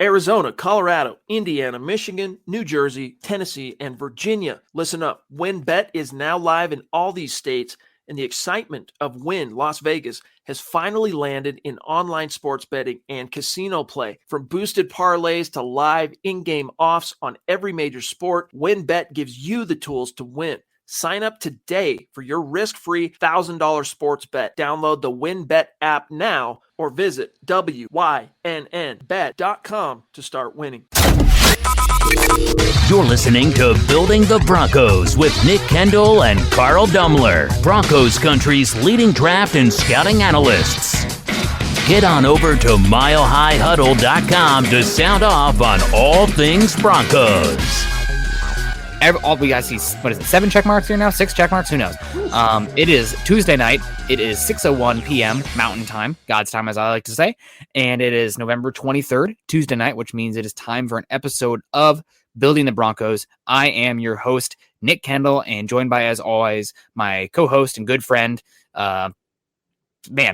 Arizona, Colorado, Indiana, Michigan, New Jersey, Tennessee, and Virginia. Listen up. WynnBET is now live in all these states, and the excitement of Wynn Las Vegas has finally landed in online sports betting and casino play. From boosted parlays to live in-game offs on every major sport, WynnBET gives you the tools to win. Sign up today for your risk-free $1,000 sports bet. Download the WynnBET app now or visit wynnbet.com to start winning. You're listening to Building the Broncos with Nick Kendell and Carl Dumler, Broncos country's leading draft and scouting analysts. Get on over to milehighhuddle.com to sound off on all things Broncos. All we guys see, what is it, 7 check marks here now? 6 check marks? Who knows? It is Tuesday night. It is 6:01 p.m. Mountain Time, God's time, as I like to say. And it is November 23rd, Tuesday night, which means it is time for an episode of Building the Broncos. I am your host, Nick Kendell, and joined by, as always, my co-host and good friend. Man,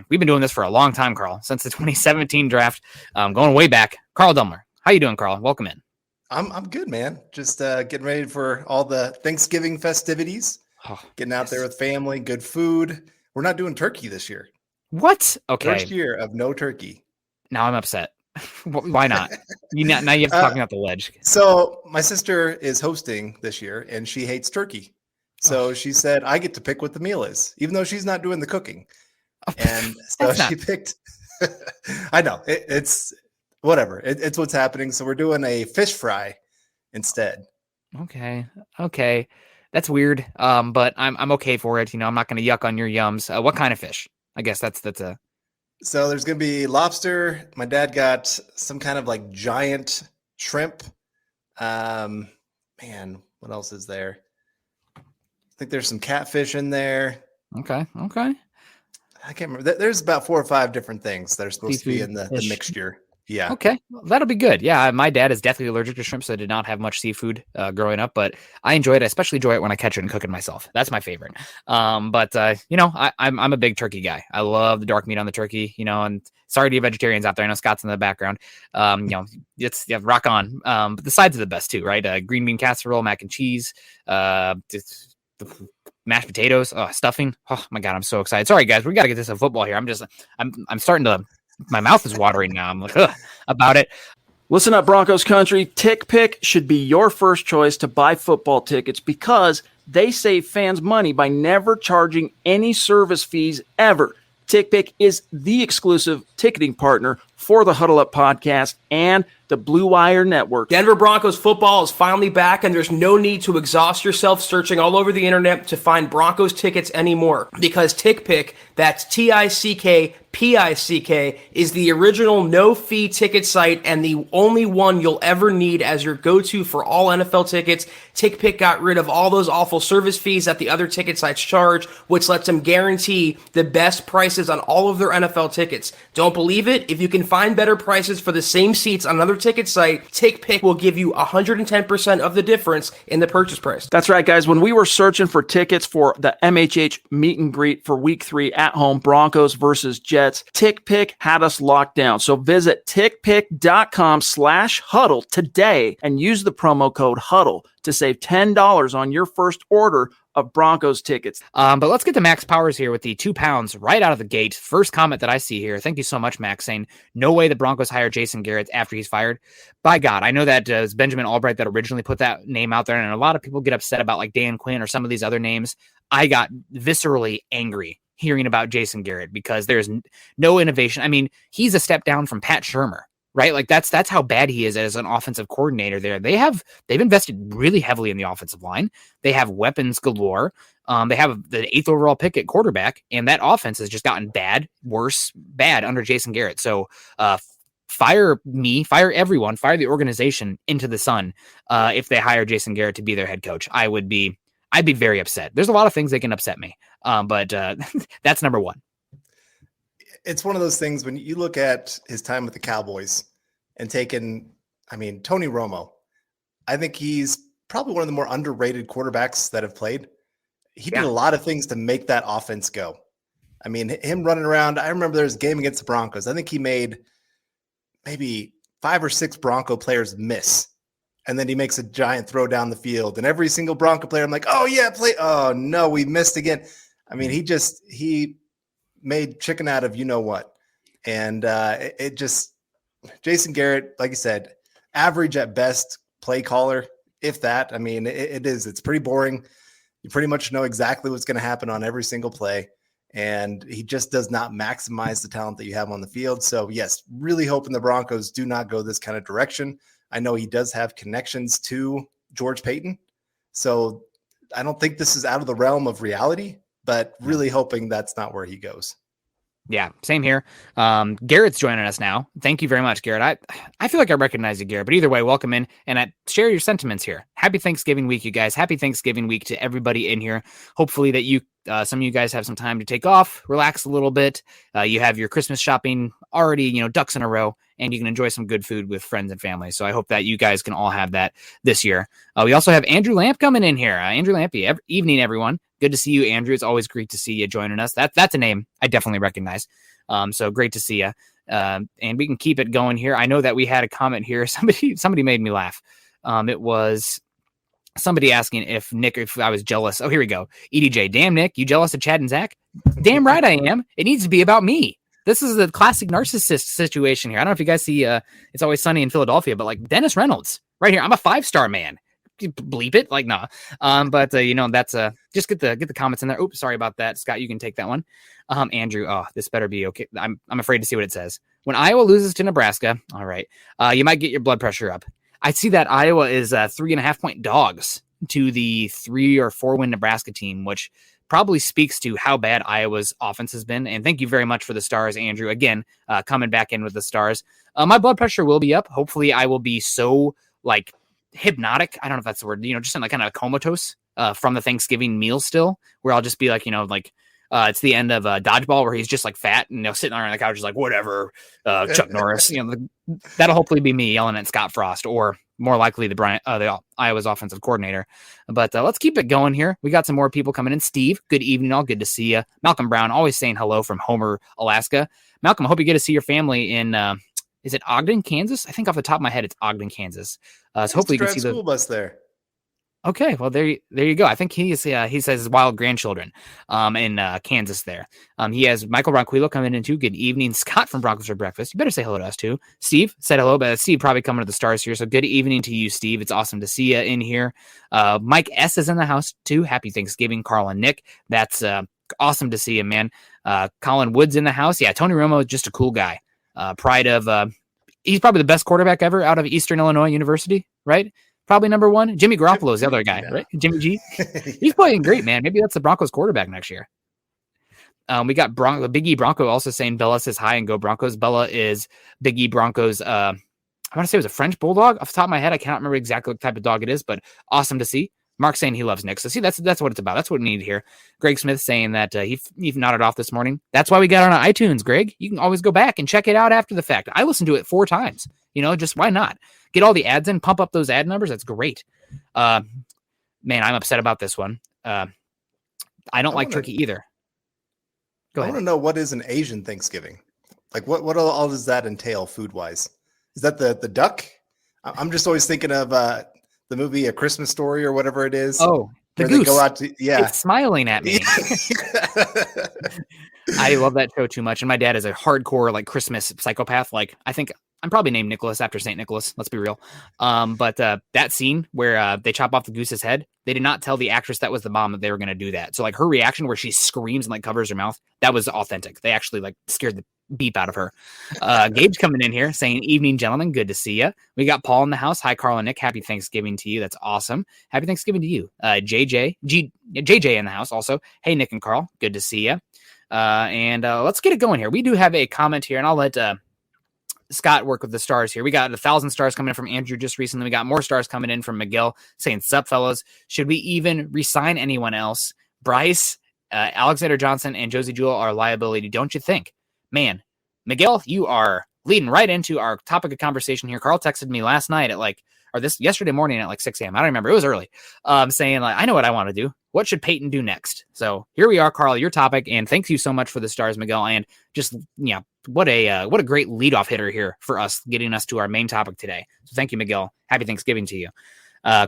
we've been doing this for a long time, Carl, since the 2017 draft, going way back. Carl Dumler. How you doing, Carl? Welcome in. I'm good, man. Just getting ready for all the Thanksgiving festivities. Getting out there with family, good food. We're not doing turkey this year. What? Okay. First year of no turkey. Now I'm upset. Why not? Now you have to talk me off the ledge. So my sister is hosting this year, and she hates turkey. So she said, I get to pick what the meal is, even though she's not doing the cooking. And so she picked. I know. It's whatever. It's what's happening. So we're doing a fish fry instead. Okay. That's weird. But I'm okay for it. You know, I'm not going to yuck on your yums. What kind of fish? I guess that's a. So there's going to be lobster. My dad got some kind of like giant shrimp. Man, what else is there? I think there's some catfish in there. Okay. I can't remember. There's about 4 or 5 different things that are supposed to be in the mixture. Yeah. Okay. Well, that'll be good. Yeah. My dad is deathly allergic to shrimp, so I did not have much seafood growing up, but I enjoy it. I especially enjoy it when I catch it and cook it myself. That's my favorite. But I'm a big turkey guy. I love the dark meat on the turkey, and sorry to you vegetarians out there. I know Scott's in the background. It's rock on. But the sides are the best too, right? Green bean casserole, mac and cheese, mashed potatoes, stuffing. Oh my God. I'm so excited. Sorry guys. We got to get this in football here. I'm starting to, my mouth is watering now. I'm like, about it. Listen up, Broncos country. TickPick should be your first choice to buy football tickets because they save fans money by never charging any service fees ever. TickPick is the exclusive ticketing partner for the Huddle Up podcast and the Blue Wire Network. Denver Broncos football is finally back, and there's no need to exhaust yourself searching all over the internet to find Broncos tickets anymore. Because TickPick, that's TickPick, is the original no-fee ticket site and the only one you'll ever need as your go-to for all NFL tickets. TickPick got rid of all those awful service fees that the other ticket sites charge, which lets them guarantee the best prices on all of their NFL tickets. Don't believe it? If you can find better prices for the same seats on another ticket site, TickPick will give you 110% of the difference in the purchase price. That's right, guys. When we were searching for tickets for the MHH meet and greet for Week 3 at home, Broncos versus Jets, TickPick had us locked down. So visit tickpick.com/huddle today and use the promo code HUDDLE to save $10 on your first order of Broncos tickets. But let's get to Max Powers here with the 2 pounds right out of the gate. First comment that I see here. Thank you so much, Max, saying no way the Broncos hire Jason Garrett after he's fired. By God, I know that it was Benjamin Albright that originally put that name out there, and a lot of people get upset about like Dan Quinn or some of these other names. I got viscerally angry hearing about Jason Garrett because there's no innovation. I mean, he's a step down from Pat Shurmur, right? Like that's how bad he is as an offensive coordinator there. They've invested really heavily in the offensive line. They have weapons galore. They have the 8th overall pick at quarterback, and that offense has just gotten bad under Jason Garrett. So, fire me, fire everyone, fire the organization into the sun. If they hire Jason Garrett to be their head coach, I'd be very upset. There's a lot of things that can upset me. But that's number one. It's one of those things when you look at his time with the Cowboys and Tony Romo, I think he's probably one of the more underrated quarterbacks that have played. He did a lot of things to make that offense go. I mean, him running around, I remember there was a game against the Broncos. I think he made maybe 5 or 6 Bronco players miss. And then he makes a giant throw down the field. And every single Bronco player, I'm like, oh, yeah, play. Oh, no, we missed again. I mean, he made chicken out of you-know-what. And Jason Garrett, like I said, average at best play caller, if that. I mean, it's pretty boring. You pretty much know exactly what's going to happen on every single play. And he just does not maximize the talent that you have on the field. So, yes, really hoping the Broncos do not go this kind of direction. I know he does have connections to George Paton. So I don't think this is out of the realm of reality, but really hoping that's not where he goes. Yeah, same here. Garrett's joining us now. Thank you very much, Garrett. I feel like I recognize you, Garrett, but either way, welcome in and share your sentiments here. Happy Thanksgiving week, you guys. Happy Thanksgiving week to everybody in here. Hopefully that some of you guys have some time to take off, relax a little bit. You have your Christmas shopping already, ducks in a row, and you can enjoy some good food with friends and family. So I hope that you guys can all have that this year. We also have Andrew Lamp coming in here. Andrew Lamp, evening, everyone. Good to see you, Andrew. It's always great to see you joining us. That's a name I definitely recognize. So great to see you. And we can keep it going here. I know that we had a comment here. Somebody made me laugh. It was somebody asking if I was jealous. Oh, here we go. EDJ, damn, Nick, you jealous of Chad and Zach? Damn right I am. It needs to be about me. This is the classic narcissist situation here. I don't know if you guys see It's Always Sunny in Philadelphia, but like Dennis Reynolds right here. I'm a 5-star man. Bleep it, like nah. But that's just get the comments in there. Oops, sorry about that, Scott. You can take that one. Andrew, this better be okay. I'm afraid to see what it says. When Iowa loses to Nebraska, all right, you might get your blood pressure up. I see that Iowa is 3.5-point dogs to the 3 or 4 win Nebraska team, which probably speaks to how bad Iowa's offense has been. And thank you very much for the stars, Andrew. Again, coming back in with the stars. My blood pressure will be up. Hopefully, I will be so like hypnotic. I don't know if that's the word, just in like kind of comatose from the Thanksgiving meal still, where I'll just be like, it's the end of Dodgeball where he's just like fat and sitting on the couch, just like, whatever, Chuck Norris, that'll hopefully be me yelling at Scott Frost, or more likely the Iowa's offensive coordinator. But let's keep it going here. We got some more people coming in. Steve, good evening, all. Good to see you. Malcolm Brown, always saying hello from Homer, Alaska. Malcolm, I hope you get to see your family in, is it Ogden, Kansas? I think off the top of my head, it's Ogden, Kansas. So hopefully you can see the school bus there. Okay, well there you go. I think he says wild grandchildren in Kansas there. He has Michael Ronquillo coming in too. Good evening, Scott from Broncos for Breakfast. You better say hello to us too. Steve said hello, but Steve probably coming to the stars here. So good evening to you, Steve. It's awesome to see you in here. Mike S is in the house too. Happy Thanksgiving, Carl and Nick. That's awesome to see you, man. Colin Woods in the house. Yeah, Tony Romo is just a cool guy. Pride of he's probably the best quarterback ever out of Eastern Illinois University, right? Probably number 1. Jimmy Garoppolo is the other guy, right? Jimmy G. He's playing great, man. Maybe that's the Broncos quarterback next year. We got Big E Bronco also saying Bella says hi and go Broncos. Bella is Big E Broncos. I want to say it was a French bulldog. Off the top of my head, I cannot remember exactly what type of dog it is, but awesome to see. Mark saying he loves Nick. So see, that's what it's about. That's what we need here. Greg Smith saying that he nodded off this morning. That's why we got on iTunes, Greg. You can always go back and check it out after the fact. I listened to it 4 times. Just why not? Get all the ads in, pump up those ad numbers. That's great. Man, I'm upset about this one. I don't like turkey either. Go ahead. I want to know, what is an Asian Thanksgiving? Like what all does that entail food-wise? Is that the duck? I'm just always thinking of the movie A Christmas Story or whatever it is. Oh, the goose. They go out to, it's smiling at me. I love that show too much. And my dad is a hardcore like Christmas psychopath. Like I think I'm probably named Nicholas after St. Nicholas. Let's be real. But that scene where they chop off the goose's head, they did not tell the actress that was the mom that they were going to do that. So like her reaction where she screams and like covers her mouth, that was authentic. They actually like scared the beep out of her. Gabe's coming in here saying, evening, gentlemen. Good to see you. We got Paul in the house. Hi, Carl and Nick. Happy Thanksgiving to you. That's awesome. Happy Thanksgiving to you. JJ in the house also. Hey, Nick and Carl. Good to see you. And let's get it going here. We do have a comment here, and I'll let Scott work with the stars here. We got 1,000 stars coming in from Andrew just recently. We got more stars coming in from Miguel saying, sup, fellas. Should we even resign anyone else? Bryce, Alexander Johnson, and Josie Jewell are a liability, don't you think? Man, Miguel, you are leading right into our topic of conversation here. Carl texted me last night at yesterday morning at 6 a.m. I don't remember. It was early. Saying I know what I want to do. What should Paton do next? So here we are, Carl, your topic. And thank you so much for the stars, Miguel. And just, what a great leadoff hitter here for us, getting us to our main topic today. So thank you, Miguel. Happy Thanksgiving to you.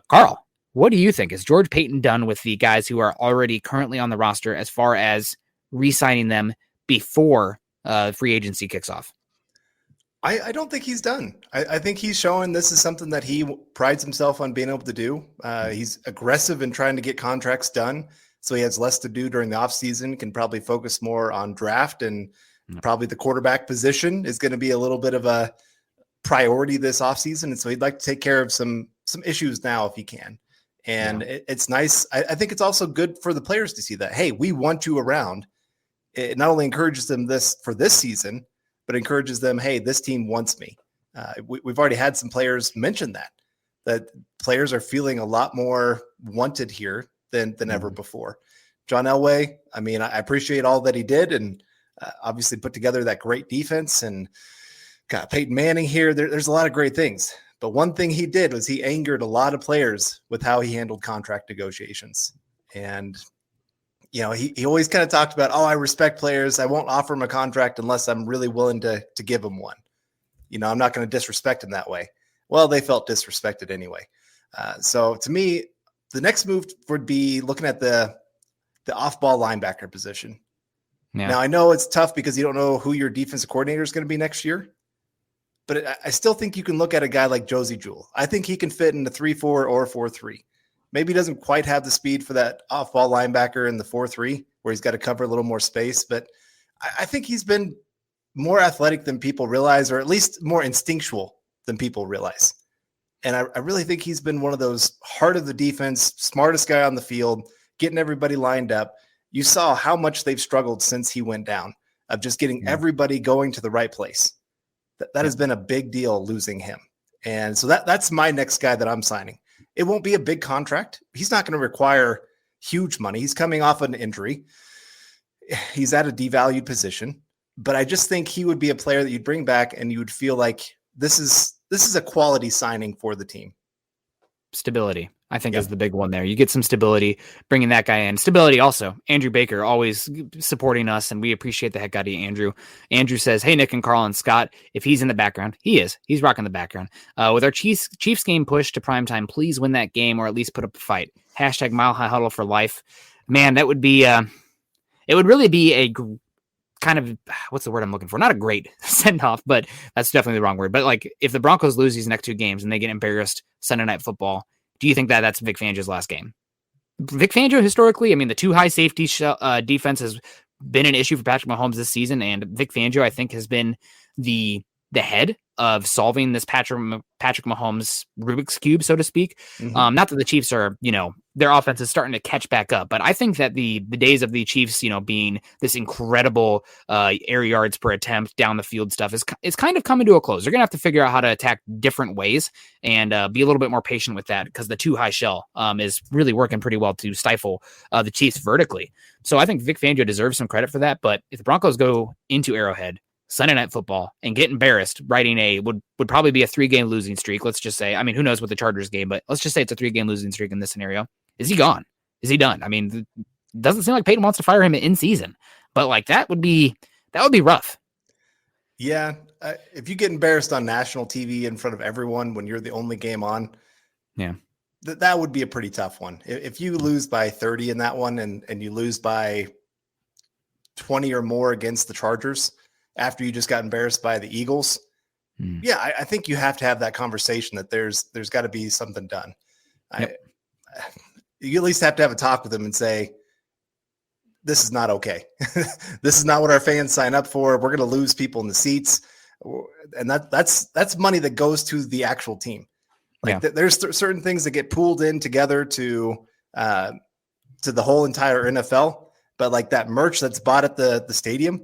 Carl, what do you think? Is George Paton done with the guys who are already currently on the roster as far as re-signing them before free agency kicks off? I don't think he's done. I think he's showing this is something that he prides himself on being able to do. He's aggressive in trying to get contracts done, so he has less to do during the offseason, can probably focus more on draft, and probably the quarterback position is going to be a little bit of a priority this offseason. And so he'd like to take care of some issues now if he can. And it's nice. I think it's also good for the players to see that, hey, we want you around. It not only encourages them this season, but encourages them, hey, this team wants me. We've already had some players mention that players are feeling a lot more wanted here than ever before. John Elway, I mean, I appreciate all that he did, and obviously put together that great defense, and got Peyton Manning here. There's a lot of great things. But one thing he did was he angered a lot of players with how he handled contract negotiations. And he always kind of talked about, I respect players. I won't offer them a contract unless I'm really willing to give them one. I'm not going to disrespect them that way. Well, they felt disrespected anyway. So to me, the next move would be looking at the off-ball linebacker position. Yeah. Now, I know it's tough because you don't know who your defensive coordinator is going to be next year, but I still think you can look at a guy like Josie Jewell. I think he can fit in the 3-4 or 4-3. Maybe he doesn't quite have the speed for that off-ball linebacker in the 4-3, where he's got to cover a little more space. But I think he's been more athletic than people realize, or at least more instinctual than people realize. And I really think he's been one of those heart of the defense, smartest guy on the field, getting everybody lined up. You saw how much they've struggled since he went down, of just getting everybody going to the right place. That has been a big deal, losing him. And so that's my next guy that I'm signing. It won't be a big contract. He's not going to require huge money. He's coming off an injury. He's at a devalued position. But I just think he would be a player that you'd bring back and you would feel like this is a quality signing for the team. Stability, I think, is the big one there. You get some stability, bringing that guy in. Stability also. Andrew Baker always supporting us, and we appreciate the heck out of you, Andrew. Andrew says, hey, Nick and Carl and Scott, if he's in the background, he's rocking the background. With our Chiefs game push to primetime, please win that game or at least put up a fight. # Mile High Huddle for life. Man, that would be, it would really be a kind of, what's the word I'm looking for? Not a great send off, but that's definitely the wrong word. But like, if the Broncos lose these next two games and they get embarrassed Sunday Night Football, do you think that that's Vic Fangio's last game? Vic Fangio, historically, I mean, the two high safety defense has been an issue for Patrick Mahomes this season, and Vic Fangio, I think, has been the head of solving this Patrick Mahomes Rubik's Cube, so to speak. Mm-hmm. Not that the Chiefs are, their offense is starting to catch back up, but I think that the days of the Chiefs, being this incredible air yards per attempt down the field stuff is kind of coming to a close. They're going to have to figure out how to attack different ways and be a little bit more patient with that, because the too high shell is really working pretty well to stifle the Chiefs vertically. So I think Vic Fangio deserves some credit for that. But if the Broncos go into Arrowhead Sunday Night Football and get embarrassed, riding would probably be a 3-game losing streak. Let's just say, I mean, who knows with the Chargers game, but let's just say it's a 3-game losing streak in this scenario. Is he gone? Is he done? I mean, it doesn't seem like Peyton wants to fire him in season, but like that would be rough. Yeah. If you get embarrassed on national TV in front of everyone when you're the only game on, that would be a pretty tough one. If you lose by 30 in that one and you lose by 20 or more against the Chargers, after you just got embarrassed by the Eagles. I think you have to have that conversation that there's got to be something done. Yep. You at least have to have a talk with them and say, this is not okay. This is not what our fans sign up for. We're going to lose people in the seats. And that's money that goes to the actual team. There's certain things that get pooled in together to the whole entire NFL, but like that merch that's bought at the stadium,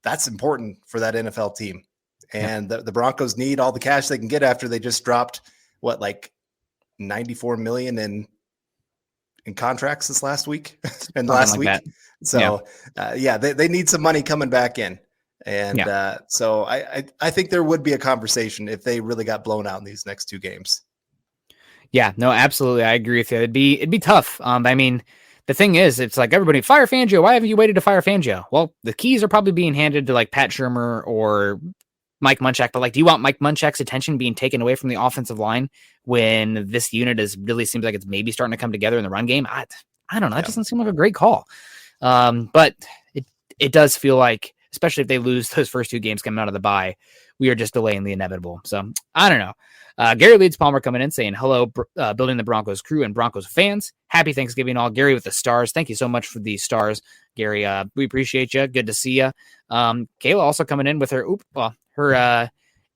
that's important for that NFL team. And the Broncos need all the cash they can get after they just dropped $94 million in contracts this last week and last week. That. So they need some money coming back in. And so I think there would be a conversation if they really got blown out in these next 2 games. Yeah, no, absolutely. I agree with you. It'd be tough. I mean, the thing is, it's like everybody fire Fangio. Why haven't you waited to fire Fangio? Well, the keys are probably being handed to like Pat Shurmur or Mike Munchak. But like, do you want Mike Munchak's attention being taken away from the offensive line when this unit really seems like it's maybe starting to come together in the run game? I don't know. That doesn't seem like a great call. But it does feel like, especially if they lose those first 2 games coming out of the bye, we are just delaying the inevitable. So I don't know. Gary Leeds Palmer coming in saying, hello, building the Broncos crew and Broncos fans. Happy Thanksgiving all. Gary with the stars. Thank you so much for the stars, Gary. We appreciate you. Good to see you. Kayla also coming in with her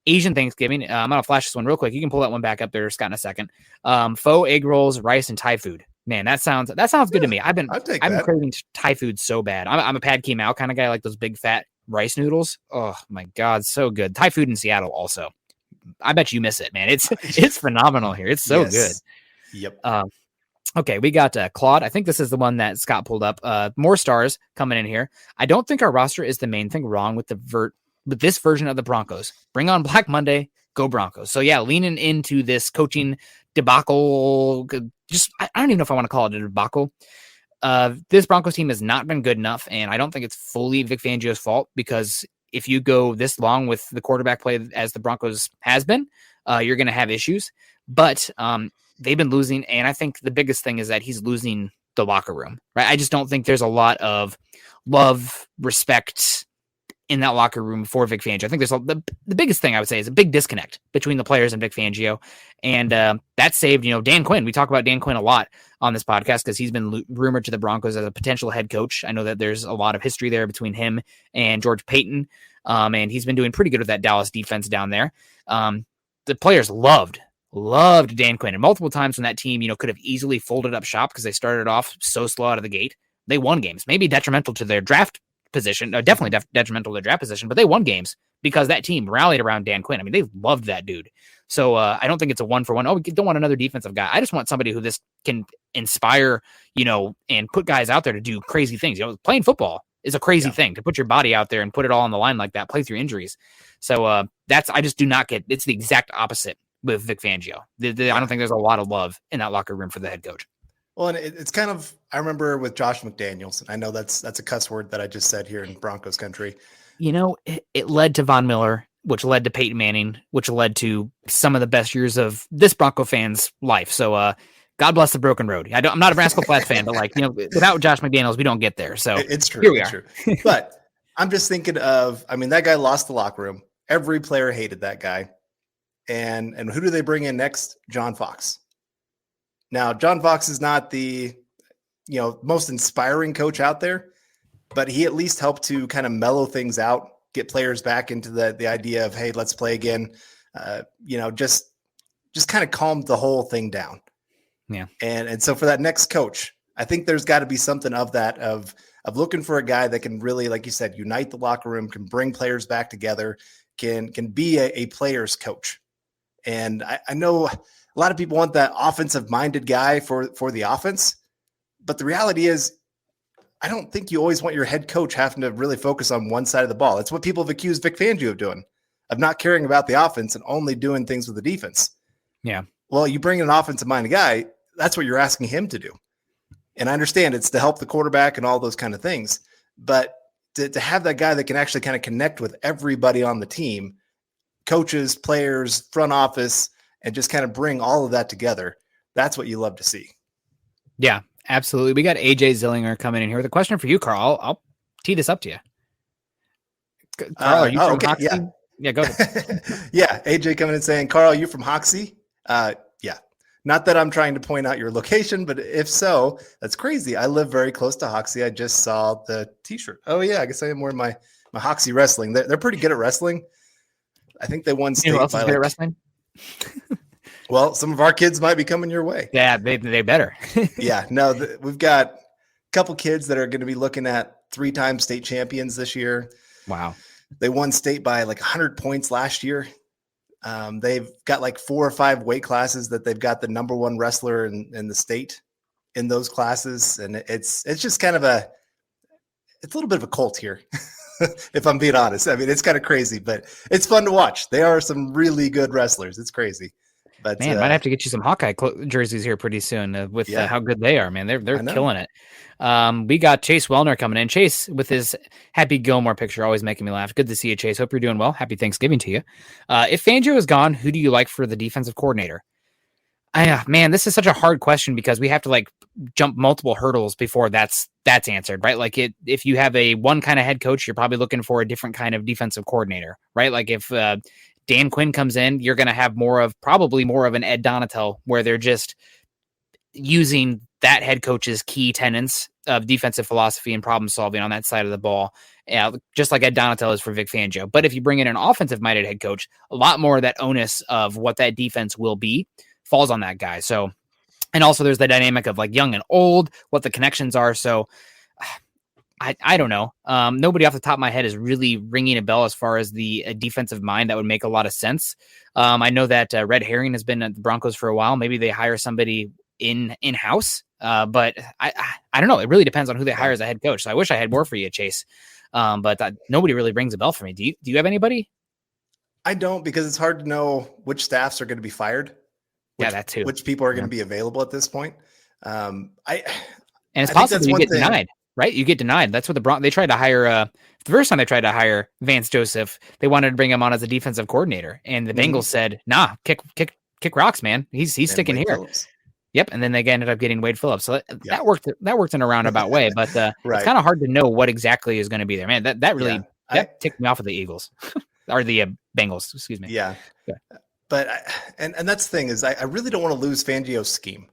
Asian Thanksgiving. I'm going to flash this one real quick. You can pull that one back up there, Scott, in a second. Pho, egg rolls, rice, and Thai food. Man, that sounds good to me. I've been craving Thai food so bad. I'm a pad kee mao kind of guy, like those big fat rice noodles. Oh my God, so good. Thai food in Seattle also. I bet you miss it, man. It's phenomenal here. It's so good. Yep. Okay, we got Claude. I think this is the one that Scott pulled up. More stars coming in here. I don't think our roster is the main thing wrong with this version of the Broncos. Bring on Black Monday, go Broncos. So yeah, leaning into this coaching debacle. I don't even know if I want to call it a debacle. This Broncos team has not been good enough, and I don't think it's fully Vic Fangio's fault, because if you go this long with the quarterback play as the Broncos has been, you're going to have issues. But they've been losing, and I think the biggest thing is that he's losing the locker room, right? I just don't think there's a lot of love, respect in that locker room for Vic Fangio. I think there's the biggest thing I would say is a big disconnect between the players and Vic Fangio, and that saved Dan Quinn. We talk about Dan Quinn a lot on this podcast because he's been rumored to the Broncos as a potential head coach. I know that there's a lot of history there between him and George Paton, and he's been doing pretty good with that Dallas defense down there. The players loved Dan Quinn, and multiple times when that team could have easily folded up shop because they started off so slow out of the gate, they won games, maybe detrimental to their draft position, definitely detrimental to their draft position, but they won games because that team rallied around Dan Quinn. I mean, they loved that dude. So I don't think it's a 1-for-1. Oh, we don't want another defensive guy. I just want somebody who this can inspire, and put guys out there to do crazy things. Playing football is a crazy thing, to put your body out there and put it all on the line like that, play through injuries. So I just do not get, it's the exact opposite with Vic Fangio. I don't think there's a lot of love in that locker room for the head coach. Well, and it's kind of, I remember with Josh McDaniels, and I know that's a cuss word that I just said here in Broncos country. It led to Von Miller, which led to Peyton Manning, which led to some of the best years of this Bronco fan's life. So God bless the broken road. I'm not a Rascal Flats fan, but without Josh McDaniels, we don't get there. So it's true. Here we are. True. But I'm just thinking of, that guy lost the locker room. Every player hated that guy. And who do they bring in next? John Fox. Now, John Fox is not the, most inspiring coach out there, but he at least helped to kind of mellow things out, get players back into the idea of, hey, let's play again. Just kind of calmed the whole thing down. Yeah. And so for that next coach, I think there's got to be something of that, of looking for a guy that can really, like you said, unite the locker room, can bring players back together, can be a player's coach. And I know a lot of people want that offensive-minded guy for the offense, but the reality is, I don't think you always want your head coach having to really focus on one side of the ball. It's what people have accused Vic Fangio of doing, of not caring about the offense and only doing things with the defense. Yeah. Well, you bring in an offensive-minded guy, that's what you're asking him to do. And I understand it's to help the quarterback and all those kind of things, but to have that guy that can actually kind of connect with everybody on the team, coaches, players, front office, and just kind of bring all of that together, that's what you love to see. Yeah, absolutely. We got AJ Zillinger coming in here with a question for you, Carl. I'll tee this up to you. Carl, are you from Hoxie? Yeah, go ahead. Yeah, AJ coming in saying, Carl, you from Hoxie? Yeah. Not that I'm trying to point out your location, but if so, that's crazy. I live very close to Hoxie. I just saw the t-shirt. Oh yeah, I guess I am wearing my Hoxie wrestling. They're pretty good at wrestling. I think they won state. You know who else is good at wrestling? Well, some of our kids might be coming your way. Yeah, they better. Yeah, no, we've got a couple kids that are going to be looking at 3-time state champions this year. Wow. They won state by 100 points last year. They've got 4 or 5 weight classes that they've got the number one wrestler in the state in those classes. And it's just kind of it's a little bit of a cult here, if I'm being honest. I mean, it's kind of crazy, but it's fun to watch. They are some really good wrestlers. It's crazy. But man, might have to get you some Hawkeye jerseys here pretty soon with how good they are, man. They're killing it. We got Chase Wellner coming in. Chase with his Happy Gilmore picture, always making me laugh. Good to see you, Chase. Hope you're doing well. Happy Thanksgiving to you. If Fangio is gone, who do you like for the defensive coordinator? Man, this is such a hard question because we have to like jump multiple hurdles before that's answered, right? Like if you have a one kind of head coach, you're probably looking for a different kind of defensive coordinator, right? Like if Dan Quinn comes in, you're going to have probably more of an Ed Donatel where they're just using that head coach's key tenets of defensive philosophy and problem solving on that side of the ball. Just like Ed Donatel is for Vic Fangio. But if you bring in an offensive minded head coach, a lot more of that onus of what that defense will be falls on that guy. So, and also there's the dynamic of like young and old, what the connections are. So I don't know. Nobody off the top of my head is really ringing a bell as far as the defensive mind that would make a lot of sense. I know that Red Herring has been at the Broncos for a while. Maybe they hire somebody in-house, but I don't know. It really depends on who they hire as a head coach. So I wish I had more for you, Chase. But nobody really rings a bell for me. Do you have anybody? I don't, because it's hard to know which staffs are going to be fired. That too. Which people are going to be available at this point. And it's possible you get denied, right? You get denied. That's what they tried to hire. The first time they tried to hire Vance Joseph, they wanted to bring him on as a defensive coordinator, and the Bengals said, "Nah, kick rocks, man. He's sticking here." Phillips. Yep, and then they ended up getting Wade Phillips. So that worked in a roundabout way, but it's kind of hard to know what exactly is going to be there, man. That really ticked me off of the Eagles or the Bengals. Excuse me. Yeah. But and that's the thing is I really don't want to lose Fangio's scheme.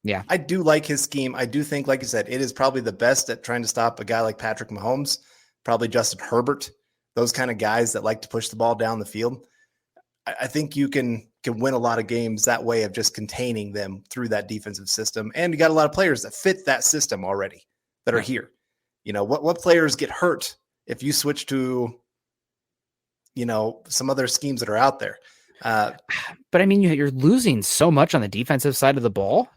Yeah. I do like his scheme. I do think, like you said, it is probably the best at trying to stop a guy like Patrick Mahomes, probably Justin Herbert, those kind of guys that like to push the ball down the field. I think you can win a lot of games that way of just containing them through that defensive system. And you got a lot of players that fit that system already that are here. You know, what players get hurt if you switch to, some other schemes that are out there. But I mean, you're losing so much on the defensive side of the ball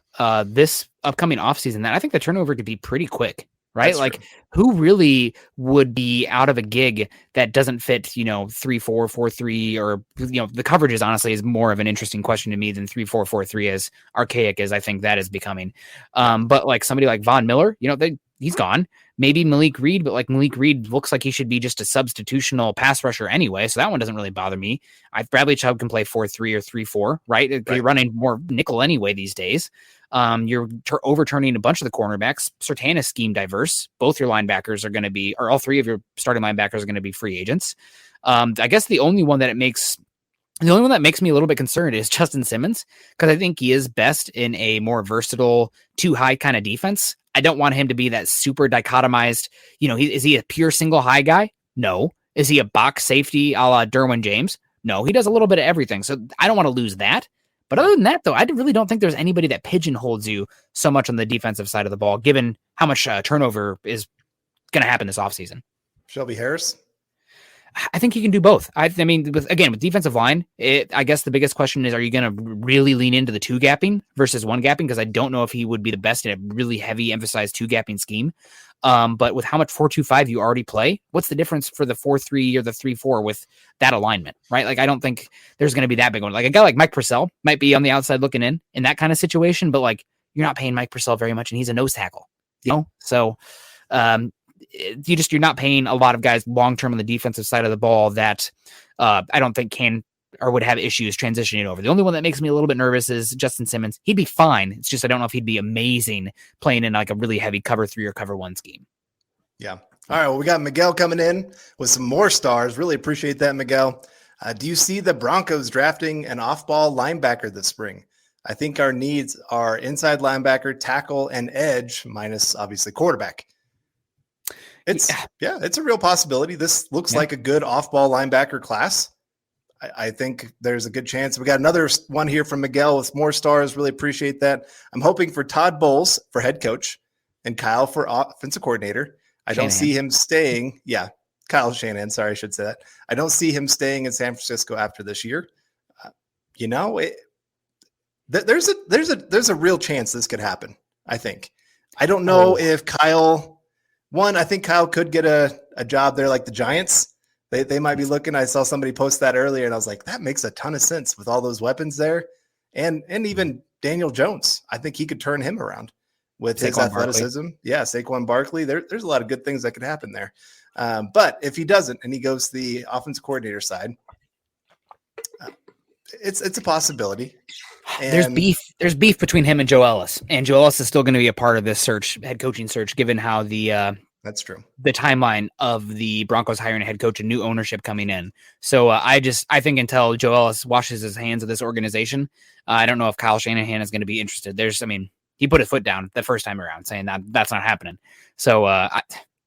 this upcoming offseason that I think the turnover could be pretty quick, right? That's like true. Who really would be out of a gig that doesn't fit, 3-4, 4-3, or, the coverage is honestly is more of an interesting question to me than 3-4, 4-3 as archaic as I think that is becoming. But like somebody like Von Miller, he's gone. Maybe Malik Reed, but like Malik Reed looks like he should be just a substitutional pass rusher anyway. So that one doesn't really bother me. Bradley Chubb can play 4-3 or 3-4, right? They're running more nickel anyway these days. You're overturning a bunch of the cornerbacks. Surtain is scheme diverse. Both your linebackers are going to be, or all three of your starting linebackers are going to be free agents. I guess the only one that makes me a little bit concerned is Justin Simmons, because I think he is best in a more versatile, too high kind of defense. I don't want him to be that super dichotomized. Is he a pure single high guy? No. Is he a box safety a la Derwin James? No. He does a little bit of everything. So I don't want to lose that. But other than that, though, I really don't think there's anybody that pigeonholes you so much on the defensive side of the ball, given how much turnover is going to happen this offseason. Shelby Harris? I think he can do both. I mean, with defensive line, I guess the biggest question is, are you going to really lean into the two gapping versus one gapping? Because I don't know if he would be the best in a really heavy emphasized two gapping scheme. But with how much 4-2-5 you already play, what's the difference for the 4-3 or the 3-4 with that alignment, right? Like, I don't think there's going to be that big one. Like a guy like Mike Purcell might be on the outside looking in that kind of situation, but like you're not paying Mike Purcell very much, and he's a nose tackle, So, you're not paying a lot of guys long-term on the defensive side of the ball that I don't think can or would have issues transitioning over. The only one that makes me a little bit nervous is Justin Simmons. He'd be fine. It's just I don't know if he'd be amazing playing in like a really heavy cover 3 or cover 1 scheme. Yeah. All right. Well, we got Miguel coming in with some more stars. Really appreciate that, Miguel. Do you see the Broncos drafting an off-ball linebacker this spring? I think our needs are inside linebacker, tackle, and edge, minus obviously quarterback. It's a real possibility. This looks like a good off-ball linebacker class. I think there's a good chance. We got another one here from Miguel with more stars. Really appreciate that. I'm hoping for Todd Bowles for head coach and Kyle for offensive coordinator. I don't see him staying. Yeah, Kyle Shanahan. Sorry, I should say that. I don't see him staying in San Francisco after this year. There's a real chance this could happen. I think. I don't know if Kyle One, I think Kyle could get a job there like the Giants. They might be looking. I saw somebody post that earlier, and I was like, that makes a ton of sense with all those weapons there. And even Daniel Jones. I think he could turn him around with his athleticism. Barkley. Yeah, Saquon Barkley. There's a lot of good things that could happen there. But if he doesn't and he goes to the offensive coordinator side, it's a possibility. And There's beef between him and Joe Ellis, and Joe Ellis is still going to be a part of this head coaching search, given how that's true. The timeline of the Broncos hiring a head coach and new ownership coming in. So I think until Joe Ellis washes his hands of this organization, I don't know if Kyle Shanahan is going to be interested. He put his foot down the first time around saying that's not happening. So I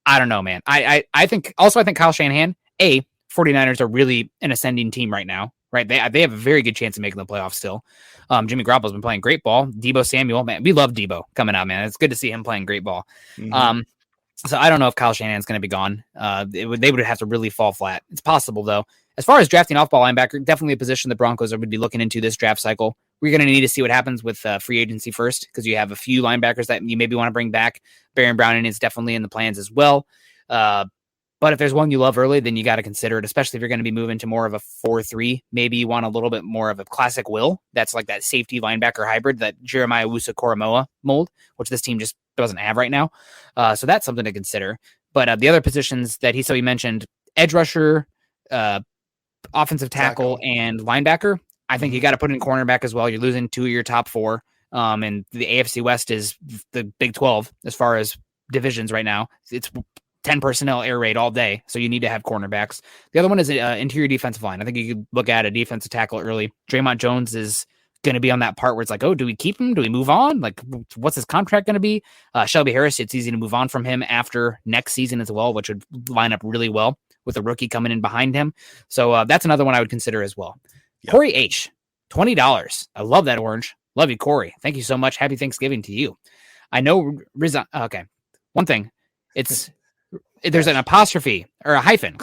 don't know, man. I think Kyle Shanahan, 49ers are really an ascending team right now. Right, they have a very good chance of making the playoffs still. Jimmy Garoppolo's been playing great ball. Deebo Samuel, man, we love Deebo coming out, man. It's good to see him playing great ball. Mm-hmm. So I don't know if Kyle Shanahan's going to be gone. They would have to really fall flat. It's possible though. As far as drafting off-ball linebacker, definitely a position the Broncos would be looking into this draft cycle. We're going to need to see what happens with free agency first, because you have a few linebackers that you maybe want to bring back. Baron Browning is definitely in the plans as well. But if there's one you love early, then you got to consider it, especially if you're going to be moving to more of a 4-3. Maybe you want a little bit more of a classic will. That's like that safety linebacker hybrid, that Jeremiah Wusu-Koramoah mold, which this team just doesn't have right now. So that's something to consider. But the other positions that he mentioned, edge rusher, offensive tackle, and linebacker, I think you got to put in cornerback as well. You're losing 2 of your top 4. And the AFC West is the Big 12 as far as divisions right now. It's 10 personnel air raid all day, so you need to have cornerbacks. The other one is interior defensive line. I think you could look at a defensive tackle early. Draymond Jones is going to be on that part where it's like, oh, do we keep him? Do we move on? Like, what's his contract going to be? Shelby Harris, it's easy to move on from him after next season as well, which would line up really well with a rookie coming in behind him. So that's another one I would consider as well. Yep. Corey H., $20. I love that orange. Love you, Corey. Thank you so much. Happy Thanksgiving to you. I know. Okay. One thing. There's an apostrophe or a hyphen,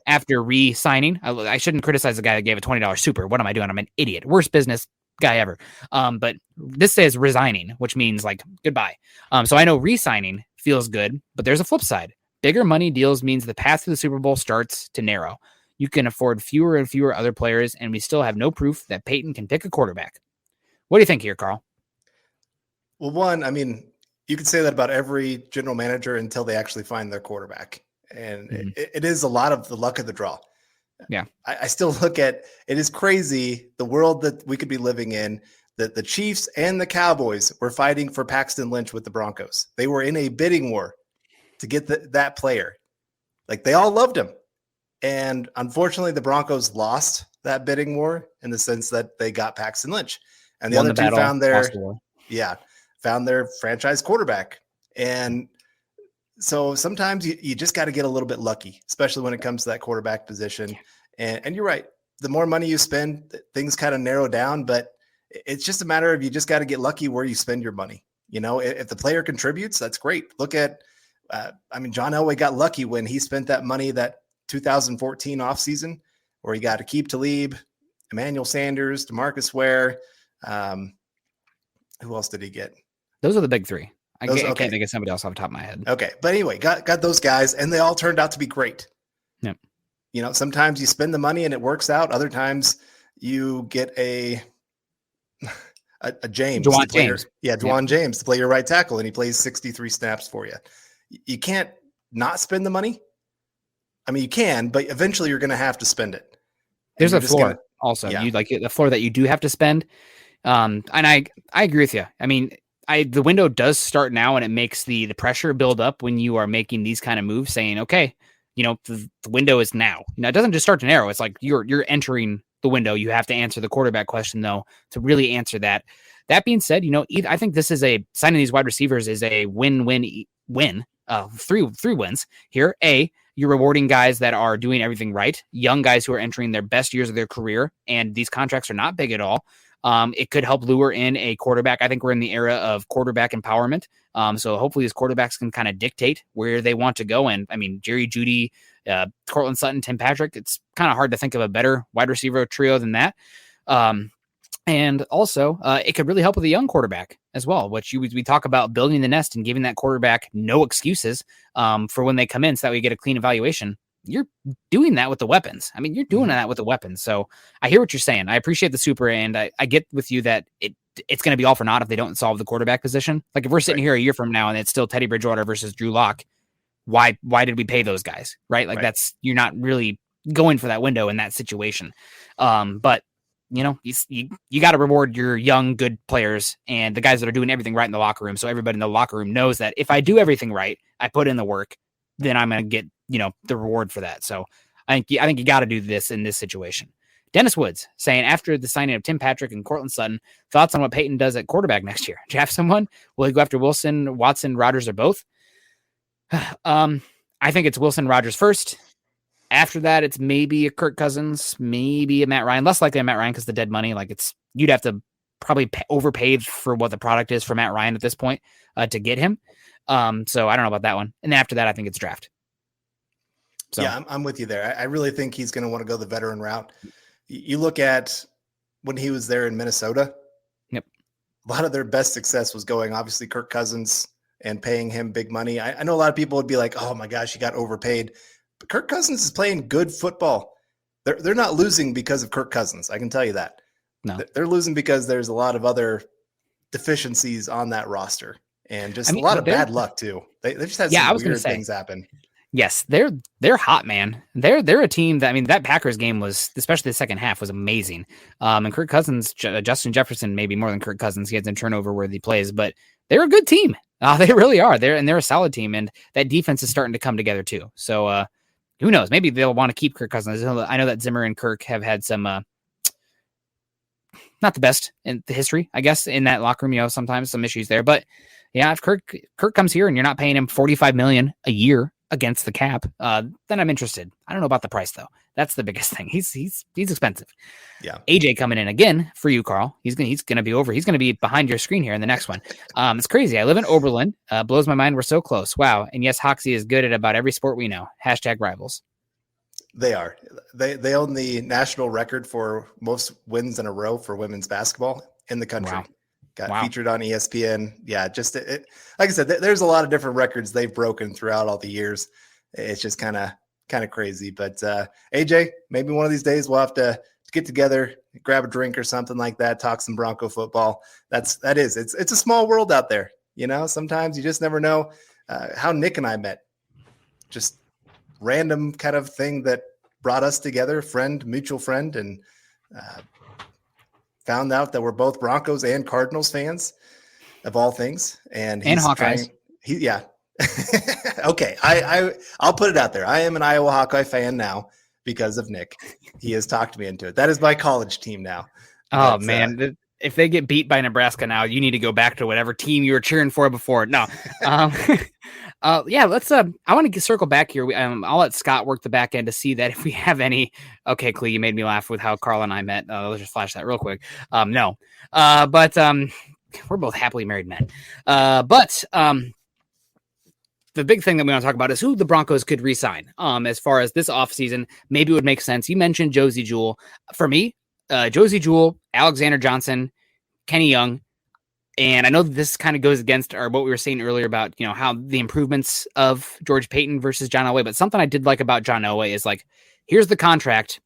after re-signing. I shouldn't criticize the guy that gave a $20 super. What am I doing? I'm an idiot. Worst business guy ever. But this says resigning, which means like goodbye. So I know re-signing feels good, but there's a flip side. Bigger money deals means the path to the Super Bowl starts to narrow. You can afford fewer and fewer other players, and we still have no proof that Paton can pick a quarterback. What do you think here, Carl? Well, one, I mean, you could say that about every general manager until they actually find their quarterback. And it is a lot of the luck of the draw. Yeah. I still look at it is crazy, the world that we could be living in, that the Chiefs and the Cowboys were fighting for Paxton Lynch with the Broncos. They were in a bidding war to get that player. Like, they all loved him. And unfortunately, the Broncos lost that bidding war in the sense that they got Paxton Lynch. And the other two found their franchise quarterback. And so sometimes you just got to get a little bit lucky, especially when it comes to that quarterback position. And you're right. The more money you spend, things kind of narrow down, but it's just a matter of you just got to get lucky where you spend your money. You know, if the player contributes, that's great. Look at, John Elway got lucky when he spent that money that 2014 offseason where he got Aqib Talib, Emmanuel Sanders, DeMarcus Ware. Who else did he get? Those are the big three. I can't think of somebody else off the top of my head. Okay. But anyway, got those guys, and they all turned out to be great. Yeah. You know, sometimes you spend the money and it works out. Other times you get a James. Juwan James. Yeah, Juwan James to play your right tackle, and he plays 63 snaps for you. You can't not spend the money. I mean, you can, but eventually you're going to have to spend it. There's a floor also. Yeah. You like the floor that you do have to spend. And I agree with you. I mean, the window does start now, and it makes the pressure build up when you are making these kind of moves, saying, okay, you know, the window is now. You know, it doesn't just start to narrow. It's like you're entering the window. You have to answer the quarterback question, though, to really answer that. That being said, you know, I think this is signing these wide receivers is a win-win-win. Three wins here. You're rewarding guys that are doing everything right, young guys who are entering their best years of their career, and these contracts are not big at all. It could help lure in a quarterback. I think we're in the era of quarterback empowerment. So hopefully these quarterbacks can kind of dictate where they want to go. And I mean, Jerry Jeudy, Cortland Sutton, Tim Patrick, it's kind of hard to think of a better wide receiver trio than that. And also, it could really help with a young quarterback as well, which we talk about building the nest and giving that quarterback no excuses for when they come in so that we get a clean evaluation. You're doing that with the weapons. I mean, you're doing that with the weapons. So I hear what you're saying. I appreciate the super, and I get with you that it's going to be all for naught if they don't solve the quarterback position. Like if we're sitting here a year from now and it's still Teddy Bridgewater versus Drew Lock, why did we pay those guys? Right? Like you're not really going for that window in that situation. But you know, you got to reward your young, good players and the guys that are doing everything right in the locker room. So everybody in the locker room knows that if I do everything right, I put in the work, then I'm going to get, you know, the reward for that. So I think you got to do this in this situation. Dennis Woods saying, after the signing of Tim Patrick and Cortland Sutton, thoughts on what Paton does at quarterback next year? Draft someone? Will he go after Wilson, Watson, Rodgers, or both? I think it's Wilson, Rodgers first. After that, it's maybe a Kirk Cousins, maybe a Matt Ryan. Less likely a Matt Ryan because the dead money. Like you'd have to probably overpay for what the product is for Matt Ryan at this point to get him. So I don't know about that one. And after that, I think it's draft. So yeah, I'm with you there. I really think he's going to want to go the veteran route. You look at when he was there in Minnesota. Yep. A lot of their best success was going, obviously, Kirk Cousins and paying him big money. I know a lot of people would be like, oh my gosh, he got overpaid. But Kirk Cousins is playing good football. They're not losing because of Kirk Cousins. I can tell you that. No, they're losing because there's a lot of other deficiencies on that roster and just a lot of bad luck too. They just had some weird things happen. Yes, they're hot, man. They're a team that, I mean, that Packers game was, especially the second half, was amazing. And Kirk Cousins, Justin Jefferson, maybe more than Kirk Cousins, he had some turnover worthy plays, but they're a good team. They really are. They're a solid team, and that defense is starting to come together too. So who knows? Maybe they'll want to keep Kirk Cousins. I know that Zimmer and Kirk have had some not the best in the history, I guess, in that locker room. You know, sometimes some issues there, but yeah, if Kirk comes here and you're not paying him $45 million a year against the cap, then I'm interested. I don't know about the price though. That's the biggest thing. He's expensive. Yeah. AJ coming in again for you, Carl. He's gonna be over. He's gonna be behind your screen here in the next one. It's crazy. I live in Oberlin. Blows my mind. We're so close. Wow. And yes, Hoxie is good at about every sport we know. #rivals. They are. They own the national record for most wins in a row for women's basketball in the country. Wow. Featured on ESPN. Yeah, just like I said, there's a lot of different records they've broken throughout all the years. It's just kind of crazy. But AJ, maybe one of these days we'll have to get together, grab a drink or something like that, talk some Bronco football. It's a small world out there. You know, sometimes you just never know how Nick and I met. Just random kind of thing that brought us together, mutual friend, and found out that we're both Broncos and Cardinals fans of all things. And Hawkeyes. Yeah. Okay. I'll put it out there. I am an Iowa Hawkeye fan now because of Nick. He has talked me into it. That is my college team now. Oh, man. If they get beat by Nebraska now, you need to go back to whatever team you were cheering for before. No. Yeah, let's I want to circle back here. I'll let Scott work the back end to see that if we have any. Okay, Clee, you made me laugh with how Carl and I met. Let's just flash that real quick. No. But we're both happily married men. But the big thing that we want to talk about is who the Broncos could re-sign. As far as this offseason, maybe it would make sense. You mentioned Josie Jewell. For me, Josie Jewell, Alexander Johnson, Kenny Young. And I know that this kind of goes against what we were saying earlier about, you know, how the improvements of George Paton versus John Elway. But something I did like about John Elway is like, here's the contract.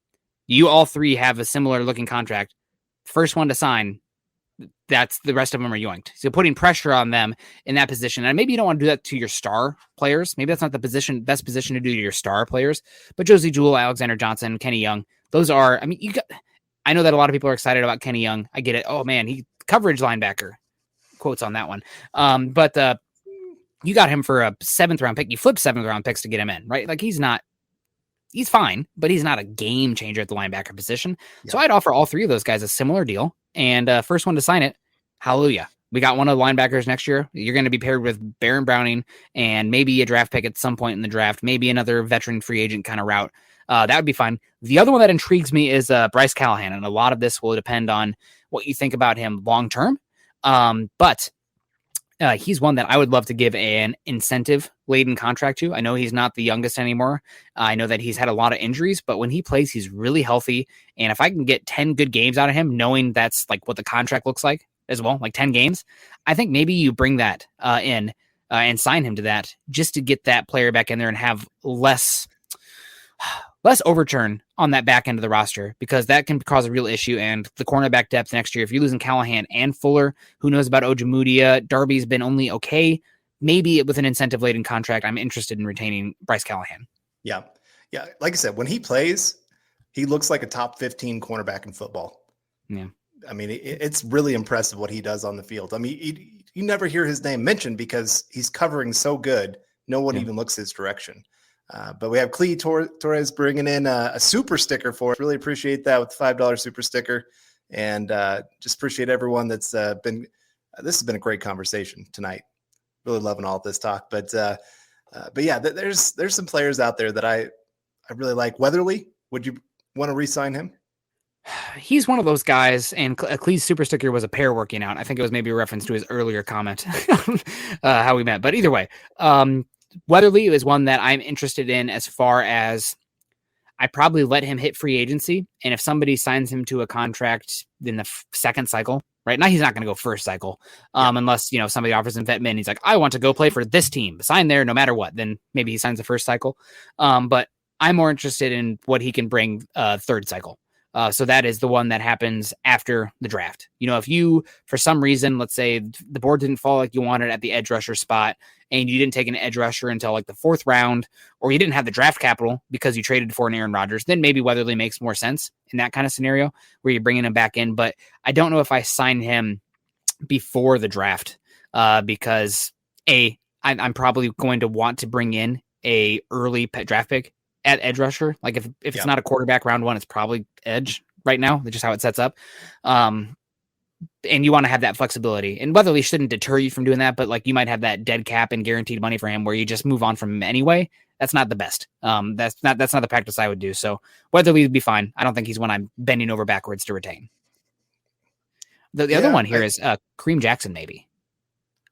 You all three have a similar looking contract. First one to sign, that's the rest of them are yoinked. So putting pressure on them in that position. And maybe you don't want to do that to your star players. Maybe that's not the best position to do to your star players. But Josie Jewell, Alexander Johnson, Kenny Young, those are, I mean, I know that a lot of people are excited about Kenny Young. I get it. Oh man, he coverage linebacker. Quotes on that one. But you got him for a 7th round pick. You flipped 7th round picks to get him in, right? Like he's fine, but he's not a game changer at the linebacker position. Yeah. So I'd offer all three of those guys a similar deal. And first one to sign it, hallelujah. We got one of the linebackers next year. You're going to be paired with Baron Browning and maybe a draft pick at some point in the draft, maybe another veteran free agent kind of route. That would be fine. The other one that intrigues me is Bryce Callahan. And a lot of this will depend on what you think about him long-term. But he's one that I would love to give an incentive laden contract too. I know he's not the youngest anymore. I know that he's had a lot of injuries, but when he plays, he's really healthy. And if I can get 10 good games out of him, knowing that's like what the contract looks like as well, like 10 games, I think maybe you bring that in and sign him to that just to get that player back in there and have less overturn on that back end of the roster, because that can cause a real issue. And the cornerback depth next year, if you're losing Callahan and Fuller, who knows about Ojemudia? Darby's been only okay. Maybe with an incentive-laden contract, I'm interested in retaining Bryce Callahan. Yeah. Yeah. Like I said, when he plays, he looks like a top 15 cornerback in football. Yeah. I mean, it's really impressive what he does on the field. I mean, you never hear his name mentioned because he's covering so good. No one even looks his direction. But we have Clee Torres bringing in a super sticker for us. Really appreciate that with the $5 super sticker. And just appreciate everyone that's been – this has been a great conversation tonight. Really loving all of this talk. But yeah, there's some players out there that I really like. Weatherly, would you want to re-sign him? He's one of those guys, and Clee's super sticker was a pair working out. I think it was maybe a reference to his earlier comment, how we met. But either way, Weatherly is one that I'm interested in as far as I probably let him hit free agency. And if somebody signs him to a contract in the second cycle, right now, he's not going to go first cycle unless, somebody offers him vet min. He's like, I want to go play for this team, sign there no matter what. Then maybe he signs the first cycle. But I'm more interested in what he can bring third cycle. So that is the one that happens after the draft. If you, for some reason, let's say the board didn't fall like you wanted at the edge rusher spot, and you didn't take an edge rusher until like the fourth round, or you didn't have the draft capital because you traded for an Aaron Rodgers, then maybe Weatherly makes more sense in that kind of scenario where you're bringing him back in. But I don't know if I sign him before the draft because I'm probably going to want to bring in a early draft pick at edge rusher. Like if it's not a quarterback round one, it's probably edge right now. That's just how it sets up. And you want to have that flexibility, and Weatherly shouldn't deter you from doing that, but like you might have that dead cap and guaranteed money for him where you just move on from him anyway. That's not the best. That's not the practice I would do. So Weatherly would be fine. I don't think he's one I'm bending over backwards to retain. The other one here is Kareem Jackson, maybe.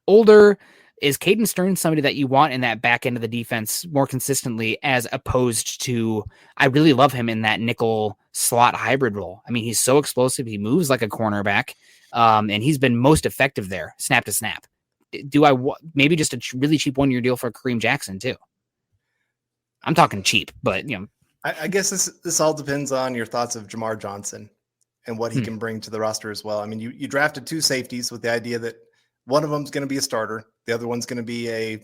Older. Is Caden Stearns somebody that you want in that back end of the defense more consistently, as opposed to, I really love him in that nickel slot hybrid role. I mean, he's so explosive. He moves like a cornerback, and he's been most effective there, snap to snap. Do I maybe just a really cheap 1-year deal for Kareem Jackson too? I'm talking cheap, but I guess this all depends on your thoughts of Jamar Johnson and what he can bring to the roster as well. I mean, you drafted 2 safeties with the idea that one of them is going to be a starter. The other one's going to be a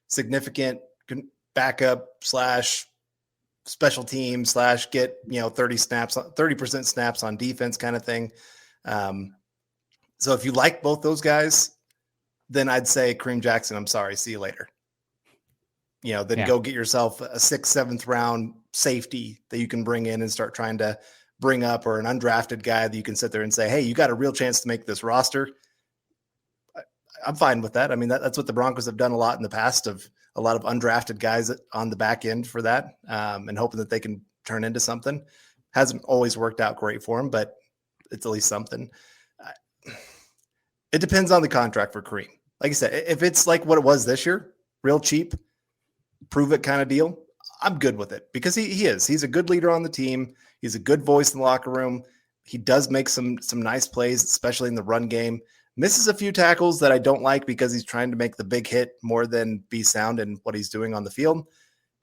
significant backup / special team / get 30% snaps on defense kind of thing. So if you like both those guys, then I'd say Kareem Jackson, I'm sorry, see you later. Go get yourself a 6th, 7th round safety that you can bring in and start trying to bring up, or an undrafted guy that you can sit there and say, hey, you got a real chance to make this roster. I'm fine with that. I mean, that's what the Broncos have done a lot in the past, of a lot of undrafted guys on the back end for that, and hoping that they can turn into something. Hasn't always worked out great for them, but it's at least something. It depends on the contract for Kareem. Like I said, if it's like what it was this year, real cheap, prove it kind of deal, I'm good with it, because he's a good leader on the team. He's a good voice in the locker room. He does make some nice plays, especially in the run game. Misses a few tackles that I don't like because he's trying to make the big hit more than be sound in what he's doing on the field.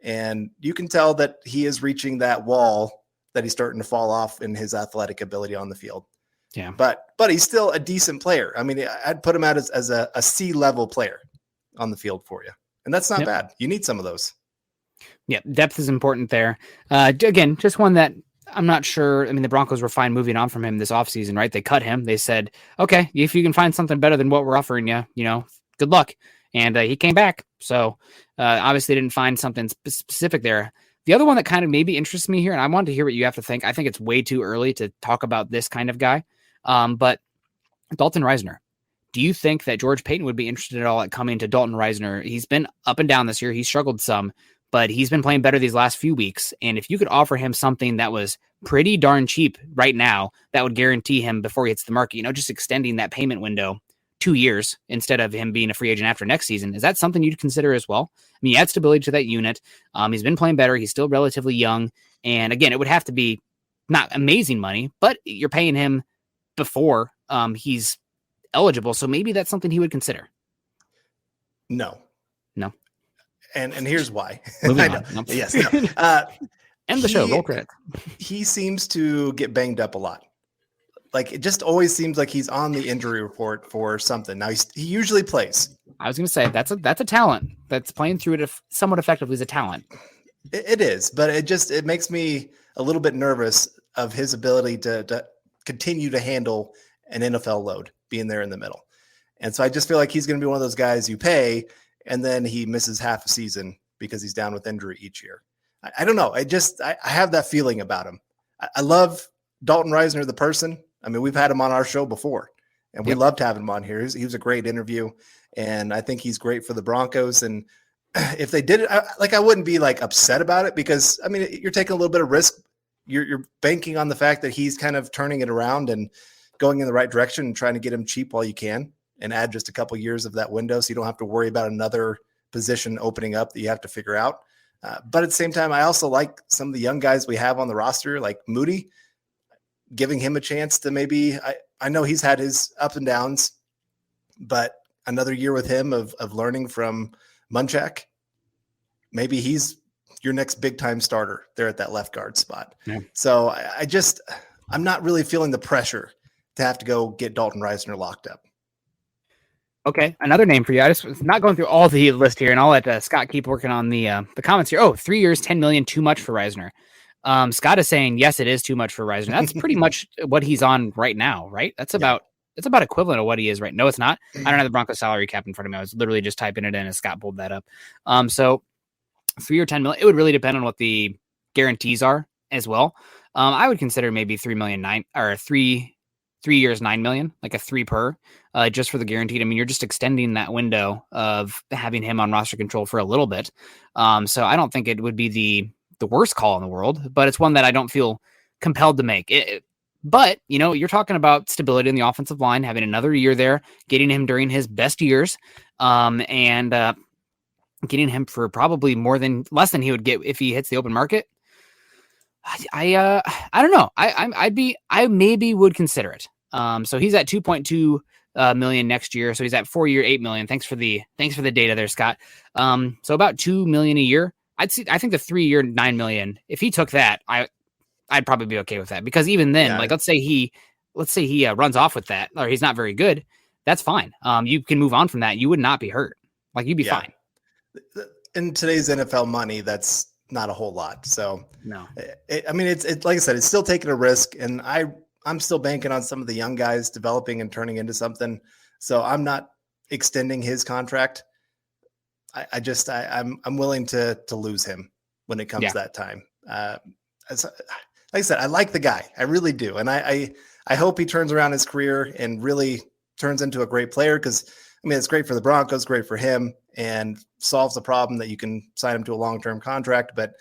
And you can tell that he is reaching that wall that he's starting to fall off in his athletic ability on the field. Yeah. But he's still a decent player. I mean, I'd put him out as a C-level player on the field for you. And that's not bad. You need some of those. Yeah, depth is important there. Again, just one that I'm not sure. I mean, the Broncos were fine moving on from him this offseason, right? They cut him. They said, okay, if you can find something better than what we're offering you, good luck. And he came back. So obviously didn't find something specific there. The other one that kind of maybe interests me here, and I wanted to hear what you have to think. I think it's way too early to talk about this kind of guy. But Dalton Risner. Do you think that George Paton would be interested at all at coming to Dalton Risner? He's been up and down this year. He's struggled some, but he's been playing better these last few weeks. And if you could offer him something that was pretty darn cheap right now, that would guarantee him before he hits the market, just extending that payment window 2 years instead of him being a free agent after next season. Is that something you'd consider as well? I mean, you add stability to that unit. He's been playing better. He's still relatively young. And again, it would have to be not amazing money, but you're paying him before he's eligible. So maybe that's something he would consider. No. And here's why. Moving on. No. Yes. No. End the show. Roll credit. He seems to get banged up a lot. Like, it just always seems like he's on the injury report for something. Now he usually plays. I was going to say that's a talent that's playing through it somewhat effectively is a talent. It is, but it makes me a little bit nervous of his ability to continue to handle an NFL load being there in the middle. And so I just feel like he's going to be one of those guys you pay and then he misses half a season because he's down with injury each year. I don't know. I have that feeling about him. I love Dalton Risner, the person. I mean, we've had him on our show before and we loved having him on here. He was a great interview and I think he's great for the Broncos. And if they did it, I wouldn't be like upset about it because I mean, you're taking a little bit of risk. You're banking on the fact that he's kind of turning it around and going in the right direction and trying to get him cheap while you can and add just a couple years of that window. So you don't have to worry about another position opening up that you have to figure out. But at the same time, I also like some of the young guys we have on the roster, like Moody, giving him a chance to maybe, I know he's had his ups and downs, but another year with him of learning from Munchak, maybe he's your next big time starter there at that left guard spot. Yeah. So I'm not really feeling the pressure to have to go get Dalton Risner locked up. Okay, another name for you. I just not going through all the list here, and I'll let Scott keep working on the comments here. 3 years, $10 million, too much for Risner. Scott is saying yes, it is too much for Risner. That's pretty much what he's on right now, right? That's about equivalent of what he is right. No, it's not. I don't have the Broncos salary cap in front of me. I was literally just typing it in as Scott pulled that up. So 3 year, $10 million. It would really depend on what the guarantees are as well. I would consider maybe 3 years, $9 million, like a 3 per, just for the guaranteed. I mean, you're just extending that window of having him on roster control for a little bit. So I don't think it would be the worst call in the world, but it's one that I don't feel compelled to make. But, you're talking about stability in the offensive line, having another year there, getting him during his best years, and getting him for probably less than he would get if he hits the open market. I don't know. I maybe would consider it. So he's at 2.2 million next year. So he's at 4 year, $8 million. Thanks for the data there, Scott. So about $2 million a year. I think the 3 year, $9 million, if he took that, I'd probably be okay with that because even then, let's say he runs off with that or he's not very good. That's fine. You can move on from that. You would not be hurt. Like you'd be fine. In today's NFL money, that's not a whole lot. So no, it's like I said, it's still taking a risk and I'm still banking on some of the young guys developing and turning into something. So I'm not extending his contract. I'm willing to lose him when it comes that time. Like I said, I like the guy. I really do. And I hope he turns around his career and really turns into a great player. Cause it's great for the Broncos, great for him and solves the problem that you can sign him to a long-term contract, but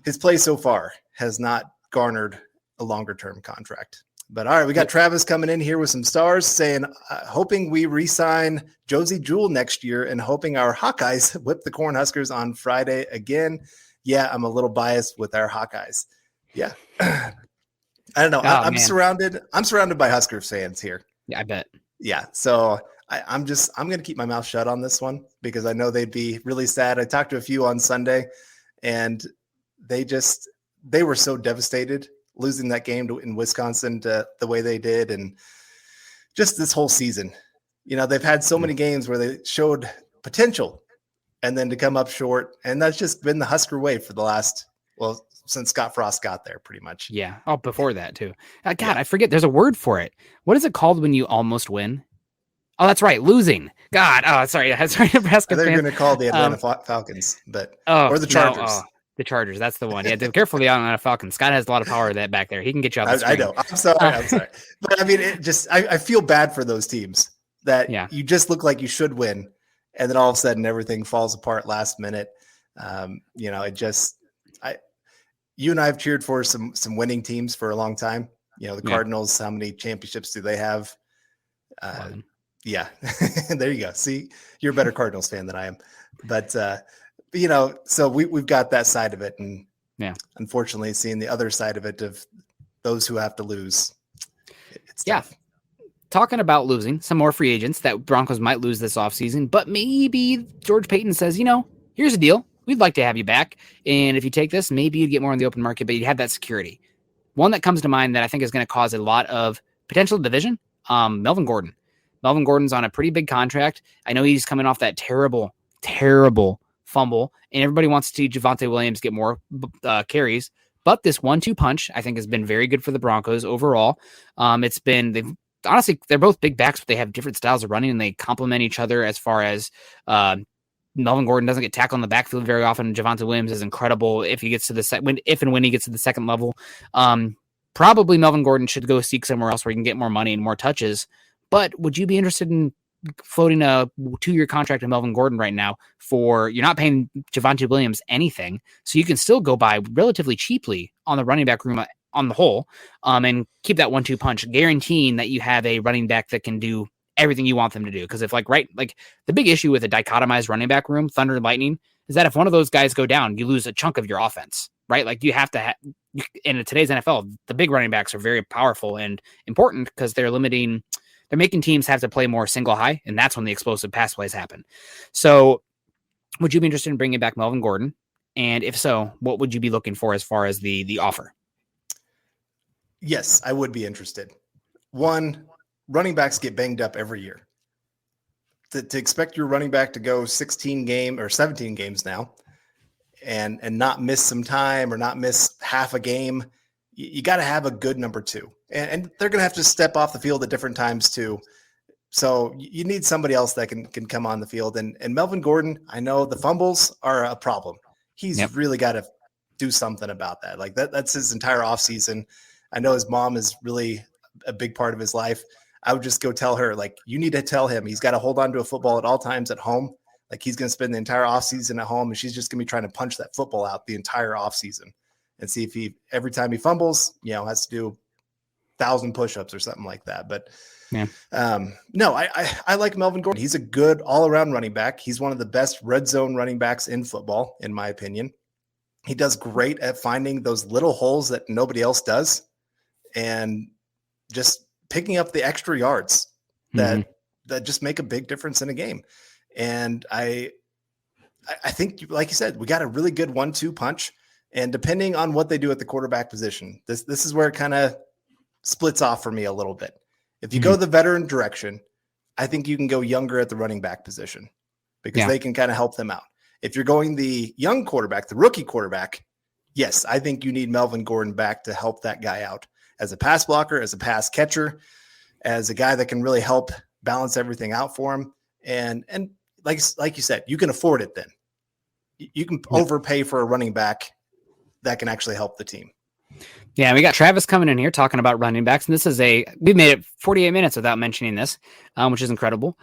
his play so far has not garnered a longer-term contract. But all right, we got Travis coming in here with some stars saying, hoping we re-sign Josie Jewell next year and hoping our Hawkeyes whip the Cornhuskers on Friday again. Yeah, I'm a little biased with our Hawkeyes. Yeah. I don't know. I'm surrounded by Husker fans here. Yeah, I bet. Yeah. So I'm going to keep my mouth shut on this one because I know they'd be really sad. I talked to a few on Sunday and they were so devastated losing that game in Wisconsin the way they did. And just this whole season, they've had so many games where they showed potential and then to come up short. And that's just been the Husker way for since Scott Frost got there pretty much. Yeah. Oh, before that too. I forget. There's a word for it. What is it called when you almost win? Oh, that's right. Losing. God. Oh, sorry. Nebraska. They're going to call the Atlanta Falcons, or the Chargers. The Chargers. That's the one. Yeah. Careful the Atlanta Falcons. Scott has a lot of power that back there. He can get you off the screen. I know. I'm sorry. But I feel bad for those teams that you just look like you should win. And then all of a sudden everything falls apart last minute. You and I have cheered for some winning teams for a long time. The Cardinals, how many championships do they have? Yeah, there you go. See, you're a better Cardinals fan than I am, but so we've got that side of it, and unfortunately, seeing the other side of it of those who have to lose, it's tough. Talking about losing some more free agents that Broncos might lose this offseason, but maybe George Paton says, here's a deal. We'd like to have you back, and if you take this, maybe you'd get more in the open market, but you'd have that security. One that comes to mind that I think is going to cause a lot of potential division, Melvin Gordon. Melvin Gordon's on a pretty big contract. I know he's coming off that terrible fumble, and everybody wants to see Javonte Williams get more carries. But this 1-2 punch, I think, has been very good for the Broncos overall. Honestly, they're both big backs, but they have different styles of running, and they complement each other as far as Melvin Gordon doesn't get tackled in the backfield very often. Javonte Williams is incredible if he gets to when he gets to the second level. Probably Melvin Gordon should go seek somewhere else where he can get more money and more touches. But would you be interested in floating a 2-year contract to Melvin Gordon right now you're not paying Javonte Williams anything, so you can still go buy relatively cheaply on the running back room on the whole, and keep that 1-2 punch, guaranteeing that you have a running back that can do everything you want them to do. Because if the big issue with a dichotomized running back room, Thunder and Lightning, is that if one of those guys go down, you lose a chunk of your offense, right? Like you have to in today's NFL, the big running backs are very powerful and important because they're making teams have to play more single high, and that's when the explosive pass plays happen. So would you be interested in bringing back Melvin Gordon? And if so, what would you be looking for as far as the offer? Yes, I would be interested. One, running backs get banged up every year. To expect your running back to go 17 games now and not miss some time or not miss half a game, you got to have a good number two. And they're going to have to step off the field at different times too. So you need somebody else that can come on the field. And Melvin Gordon, I know the fumbles are a problem. He's really got to do something about that. Like that's his entire offseason. I know his mom is really a big part of his life. I would just go tell her, you need to tell him he's got to hold on to a football at all times at home. Like he's going to spend the entire offseason at home, and she's just going to be trying to punch that football out the entire offseason and see if every time he fumbles, has to do 1,000 push-ups or something like that. But no, I like Melvin Gordon. He's a good all-around running back. He's one of the best red zone running backs in football, in my opinion. He does great at finding those little holes that nobody else does and just picking up the extra yards that just make a big difference in a game. And I think, like you said, we got a really good 1-2 punch. And depending on what they do at the quarterback position, this is where it kind of splits off for me a little bit. If you go the veteran direction, I think you can go younger at the running back position because they can kind of help them out. If you're going the young quarterback, the rookie quarterback, yes, I think you need Melvin Gordon back to help that guy out as a pass blocker, as a pass catcher, as a guy that can really help balance everything out for him. And like you said, you can afford it then. You can overpay for a running back that can actually help the team. Yeah, we got Travis coming in here talking about running backs, and we've made it 48 minutes without mentioning this, which is incredible.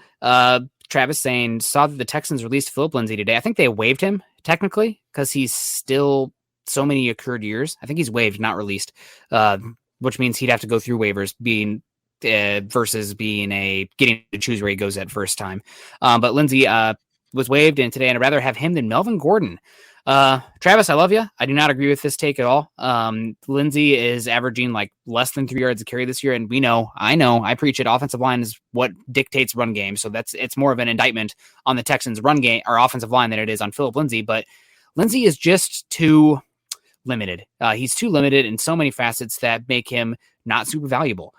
Travis saying, saw that the Texans released Philip Lindsay today. I think they waived him technically because he's still so many accrued years. I think he's waived, not released, which means he'd have to go through waivers versus getting to choose where he goes at first time. But Lindsay was waived, and today I'd rather have him than Melvin Gordon. Travis, I love you. I do not agree with this take at all. Lindsay is averaging less than 3 yards a carry this year. And I preach it. Offensive line is what dictates run game. So it's more of an indictment on the Texans run game or offensive line than it is on Philip Lindsay, but Lindsay is just too limited. He's too limited in so many facets that make him not super valuable.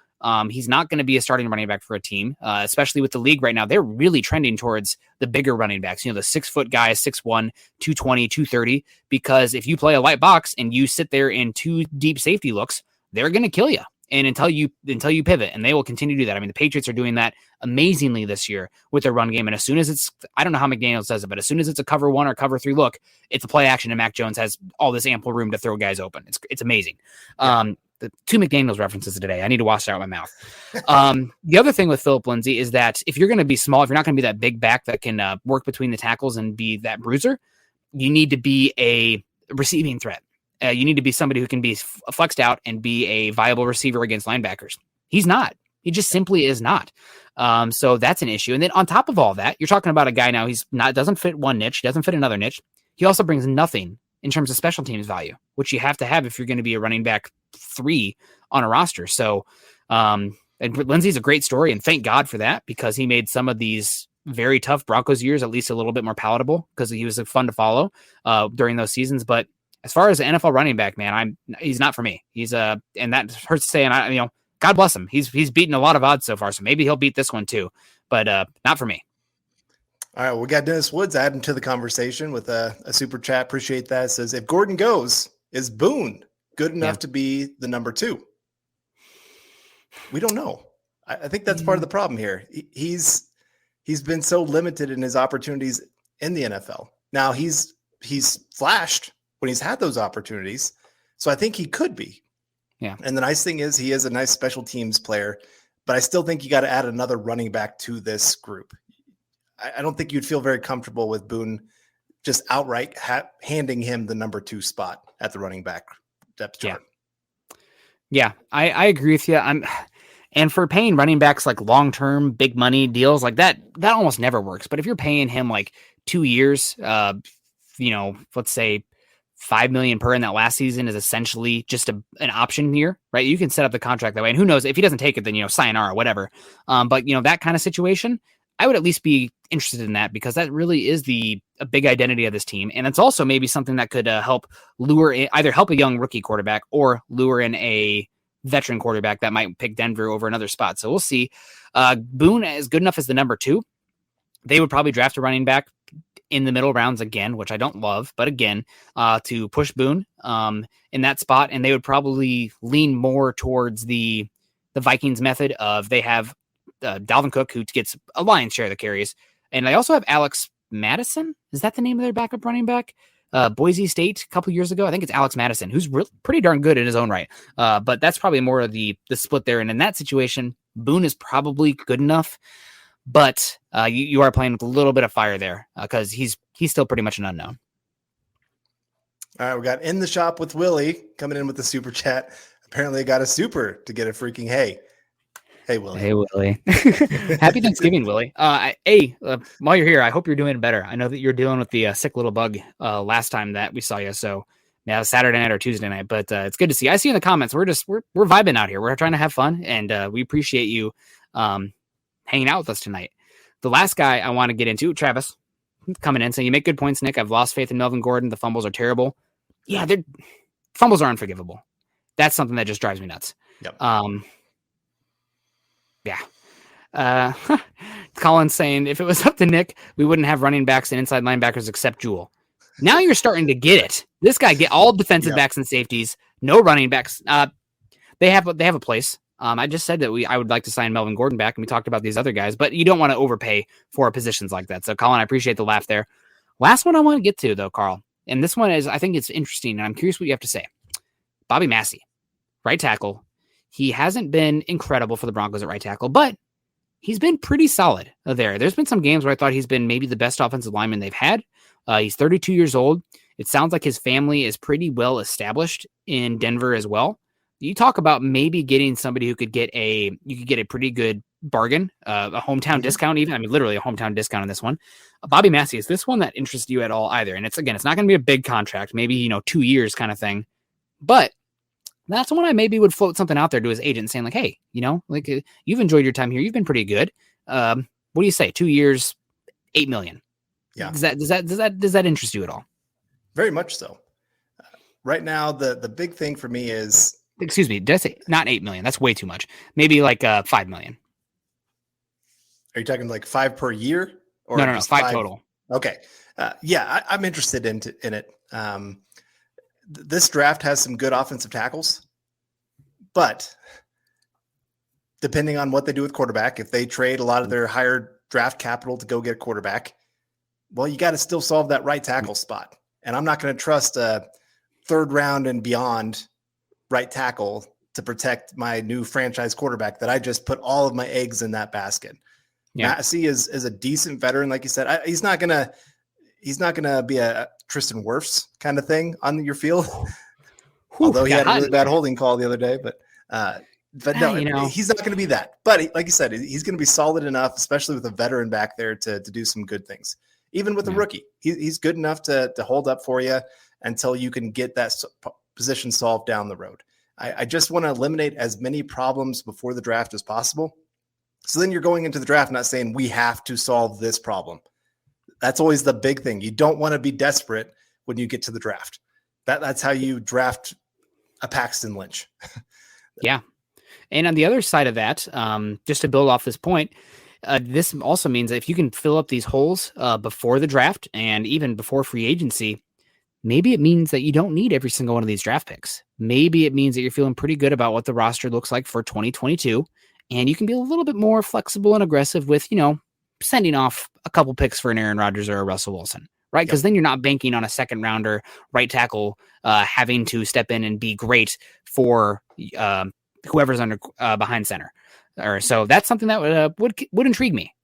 He's not going to be a starting running back for a team, especially with the league right now. They're really trending towards the bigger running backs, the 6-foot guys, 6'1", 220, 230, because if you play a light box and you sit there in 2 deep safety looks, they're going to kill you. And until you pivot, and they will continue to do that. I mean, the Patriots are doing that amazingly this year with their run game. And as soon as I don't know how McDaniels does it, but as soon as it's a cover 1 or cover 3 look, it's a play action, and Mac Jones has all this ample room to throw guys open. It's amazing. The 2 McDaniels references today. I need to wash it out of my mouth. The other thing with Philip Lindsay is that if you're going to be small, if you're not going to be that big back that can work between the tackles and be that bruiser, you need to be a receiving threat. You need to be somebody who can be flexed out and be a viable receiver against linebackers. He's not. He just simply is not. So that's an issue. And then on top of all that, you're talking about a guy now, doesn't fit one niche, doesn't fit another niche. He also brings nothing in terms of special teams value, which you have to have if you're going to be a running back 3 on a roster. So, and Lindsay's a great story, and thank God for that, because he made some of these very tough Broncos years at least a little bit more palatable, because he was fun to follow during those seasons. But as far as an NFL running back, man, he's not for me. He's and that hurts to say, and God bless him. He's beaten a lot of odds so far, so maybe he'll beat this one too, but not for me. All right, we got Dennis Woods adding to the conversation with a super chat. Appreciate that. It says, if Gordon goes, is Boone good enough to be the number 2? We don't know. I think that's part of the problem here. He's been so limited in his opportunities in the NFL. Now he's flashed when he's had those opportunities, so I think he could be. Yeah. And the nice thing is he is a nice special teams player, but I still think you got to add another running back to this group. I don't think you'd feel very comfortable with Boone just outright handing him the number 2 spot at the running back depth chart. Yeah, I agree with you. And for paying running backs like long-term big money deals like that almost never works. But if you're paying him like 2 years, let's say $5 million per in that last season is essentially just an option here, right? You can set up the contract that way, and who knows if he doesn't take it, then sayonara, whatever. But that kind of situation, I would at least be interested in that, because that really is a big identity of this team. And it's also maybe something that could help help a young rookie quarterback or lure in a veteran quarterback that might pick Denver over another spot. So we'll see. Boone is good enough as the number 2. They would probably draft a running back in the middle rounds again, which I don't love, but again, to push Boone in that spot. And they would probably lean more towards the Vikings method of they have Dalvin Cook, who gets a lion's share of the carries. And they also have Alex Madison. Is that the name of their backup running back? Boise State a couple years ago. I think it's Alex Madison, who's pretty darn good in his own right. But that's probably more of the split there. And in that situation, Boone is probably good enough, but you are playing with a little bit of fire there because he's still pretty much an unknown. All right, we got In the Shop with Willie coming in with the super chat. Apparently, I got a super to get a freaking hey. Hey, Willie. Hey, Willie. Happy Thanksgiving, Willie. While you're here, I hope you're doing better. I know that you're dealing with the sick little bug last time that we saw you. So, yeah, Saturday night or Tuesday night. But it's good to see. I see in the comments, we're vibing out here. We're trying to have fun, and we appreciate you hanging out with us tonight. The last guy I want to get into, Travis, coming in saying, you make good points, Nick. I've lost faith in Melvin Gordon. The fumbles are terrible. Yeah, fumbles are unforgivable. That's something that just drives me nuts. Yep. Yeah. Colin's saying if it was up to Nick, we wouldn't have running backs and inside linebackers except Jewel. Now you're starting to get it. This guy get all defensive backs and safeties, no running backs. They have a place. I just said that I would like to sign Melvin Gordon back, and we talked about these other guys, but you don't want to overpay for positions like that. So Colin, I appreciate the laugh there. Last one I want to get to though, Carl, and this one I think it's interesting, and I'm curious what you have to say. Bobby Massey, right tackle. He hasn't been incredible for the Broncos at right tackle, but he's been pretty solid there. There's been some games where I thought he's been maybe the best offensive lineman they've had. He's 32 years old. It sounds like his family is pretty well established in Denver as well. You talk about maybe getting somebody who could get a pretty good bargain, a hometown discount even. I mean, literally a hometown discount on this one. Bobby Massey, is this one that interests you at all either? And it's not going to be a big contract, maybe, 2 years kind of thing, but that's when I maybe would float something out there to his agent saying like, hey, you've enjoyed your time here. You've been pretty good. What do you say? 2 years, $8 million. Yeah. Does that interest you at all? Very much so. Right now, the big thing for me is, excuse me, did I say not 8 million? That's way too much. Maybe like 5 million. Are you talking like 5 per year? Or No, 5 total. Okay. I'm interested in it. This draft has some good offensive tackles, but depending on what they do with quarterback, if they trade a lot of their higher draft capital to go get a quarterback, well, you got to still solve that right tackle spot. And I'm not going to trust a 3rd round and beyond right tackle to protect my new franchise quarterback that I just put all of my eggs in that basket. Yeah. Massey is a decent veteran. Like you said, he's not going to be a Tristan Wirfs kind of thing on your field. Although he had a really bad holding call the other day, but But no, he's not going to be that. But like you said, he's going to be solid enough, especially with a veteran back there to do some good things. Even with a rookie, he's good enough to hold up for you until you can get that position solved down the road. I just want to eliminate as many problems before the draft as possible. So then you're going into the draft not saying we have to solve this problem. That's always the big thing. You don't want to be desperate when you get to the draft. That's how you draft a Paxton Lynch. Yeah. And on the other side of that, just to build off this point, this also means that if you can fill up these holes before the draft and even before free agency, maybe it means that you don't need every single one of these draft picks. Maybe it means that you're feeling pretty good about what the roster looks like for 2022, and you can be a little bit more flexible and aggressive with, sending off a couple picks for an Aaron Rodgers or a Russell Wilson, right? Because then you're not banking on a second rounder right tackle having to step in and be great for whoever's under behind center. So that's something that would intrigue me.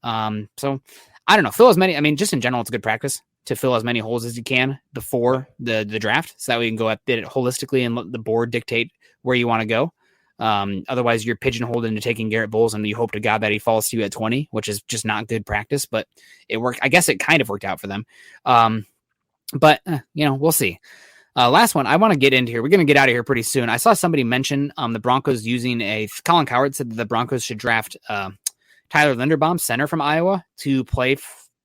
So I don't know. Fill as many. Just in general, it's good practice to fill as many holes as you can before the draft, so that way you can go at it holistically and let the board dictate where you want to go. Otherwise, you're pigeonholed into taking Garrett Bowles, and you hope to God that he falls to you at 20, which is just not good practice. But it worked. I guess it kind of worked out for them. But we'll see. Last one I want to get into here. We're going to get out of here pretty soon. I saw somebody mention the Broncos using Colin Cowherd said that the Broncos should draft Tyler Linderbaum, center from Iowa, to play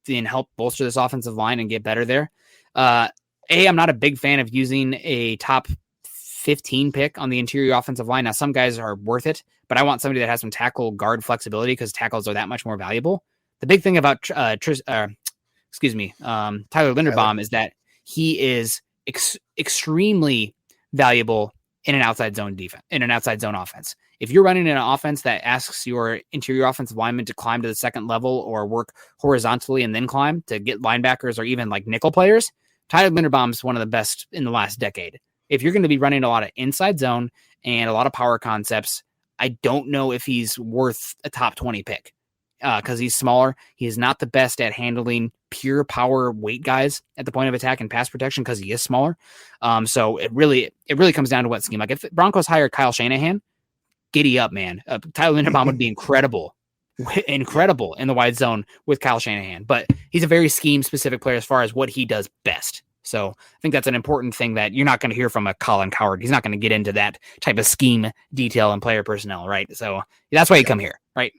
and help bolster this offensive line and get better there. I'm not a big fan of using a top 15 pick on the interior offensive line. Now, some guys are worth it, but I want somebody that has some tackle guard flexibility because tackles are that much more valuable. The big thing about Tyler Linderbaum is that he is extremely valuable in an outside zone defense, in an outside zone offense. If you're running an offense that asks your interior offensive lineman to climb to the second level or work horizontally and then climb to get linebackers or even like nickel players, Tyler Linderbaum is one of the best in the last decade. If you're going to be running a lot of inside zone and a lot of power concepts, I don't know if he's worth a top 20 pick because he's smaller. He is not the best at handling pure power weight guys at the point of attack and pass protection because he is smaller. So it really comes down to what scheme. Like if Broncos hire Kyle Shanahan, giddy up, man. Tyler Linderbaum would be incredible in the wide zone with Kyle Shanahan. But he's a very scheme-specific player as far as what he does best. So I think that's an important thing that you're not going to hear from a Colin Cowherd. He's not going to get into that type of scheme detail and player personnel, right? So that's why you come here, right?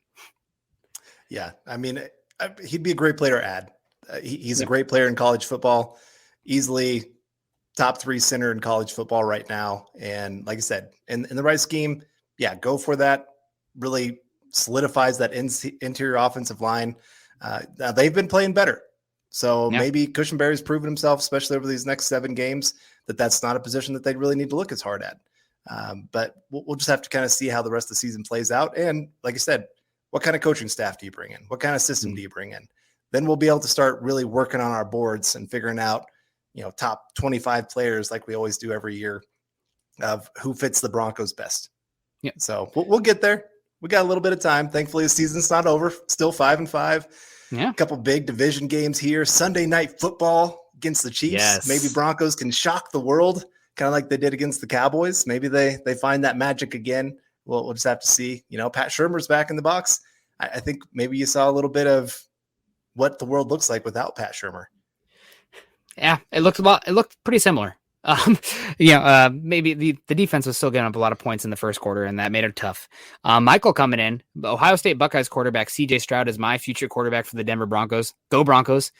Yeah, he'd be a great player to add. He's a great player in college football, easily top 3 center in college football right now. And like I said, in the right scheme, go for that. Really solidifies that interior offensive line. Now they've been playing better. So maybe Cushenberry's proven himself, especially over these next 7 games, that's not a position that they really need to look as hard at. But we'll just have to kind of see how the rest of the season plays out. And like I said, what kind of coaching staff do you bring in? What kind of system do you bring in? Then we'll be able to start really working on our boards and figuring out, top 25 players like we always do every year of who fits the Broncos best. Yeah. So we'll get there. We got a little bit of time. Thankfully, the season's not over. Still 5-5. Yeah. A couple big division games here. Sunday night football against the Chiefs. Yes. Maybe Broncos can shock the world, kind of like they did against the Cowboys. Maybe they find that magic again. We'll just have to see. Pat Shurmur's back in the box. I think maybe you saw a little bit of what the world looks like without Pat Shurmur. Yeah, it looked pretty similar. Maybe the defense was still getting up a lot of points in the first quarter, and that made it tough. Michael coming in, Ohio State Buckeyes quarterback CJ Stroud is my future quarterback for the Denver Broncos. Go Broncos.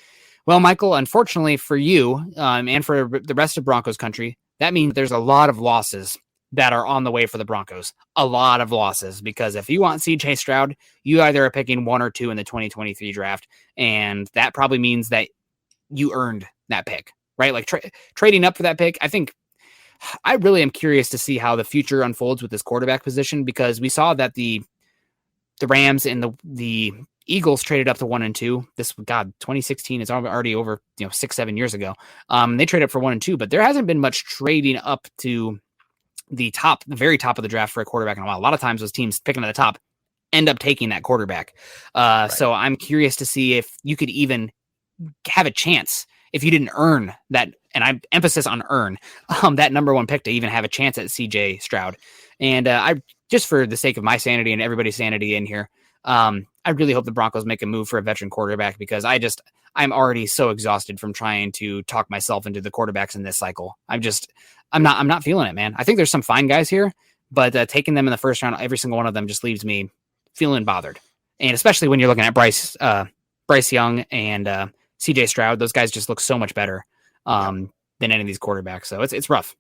Well, Michael, unfortunately for you and for the rest of Broncos country, that means there's a lot of losses that are on the way for the Broncos. A lot of losses, because if you want CJ Stroud, you either are picking 1 or 2 in the 2023 draft, and that probably means that you earned that pick. Right? Like trading up for that pick. I think I really am curious to see how the future unfolds with this quarterback position, because we saw that the Rams and the Eagles traded up to 1 and 2. 2016 is already over, 6-7 years ago. They traded up for 1 and 2, but there hasn't been much trading up to the very top of the draft for a quarterback in a while. A lot of times those teams picking at the top end up taking that quarterback. Right. So I'm curious to see if you could even have a chance if you didn't earn that, and I emphasis on earn, that number 1 pick to even have a chance at CJ Stroud. And I just for the sake of my sanity and everybody's sanity in here, I really hope the Broncos make a move for a veteran quarterback, because I'm already so exhausted from trying to talk myself into the quarterbacks in this cycle. I'm not feeling it, man. I think there's some fine guys here, but taking them in the first round, every single one of them just leaves me feeling bothered. And especially when you're looking at Bryce Young and CJ Stroud, those guys just look so much better than any of these quarterbacks. So it's rough.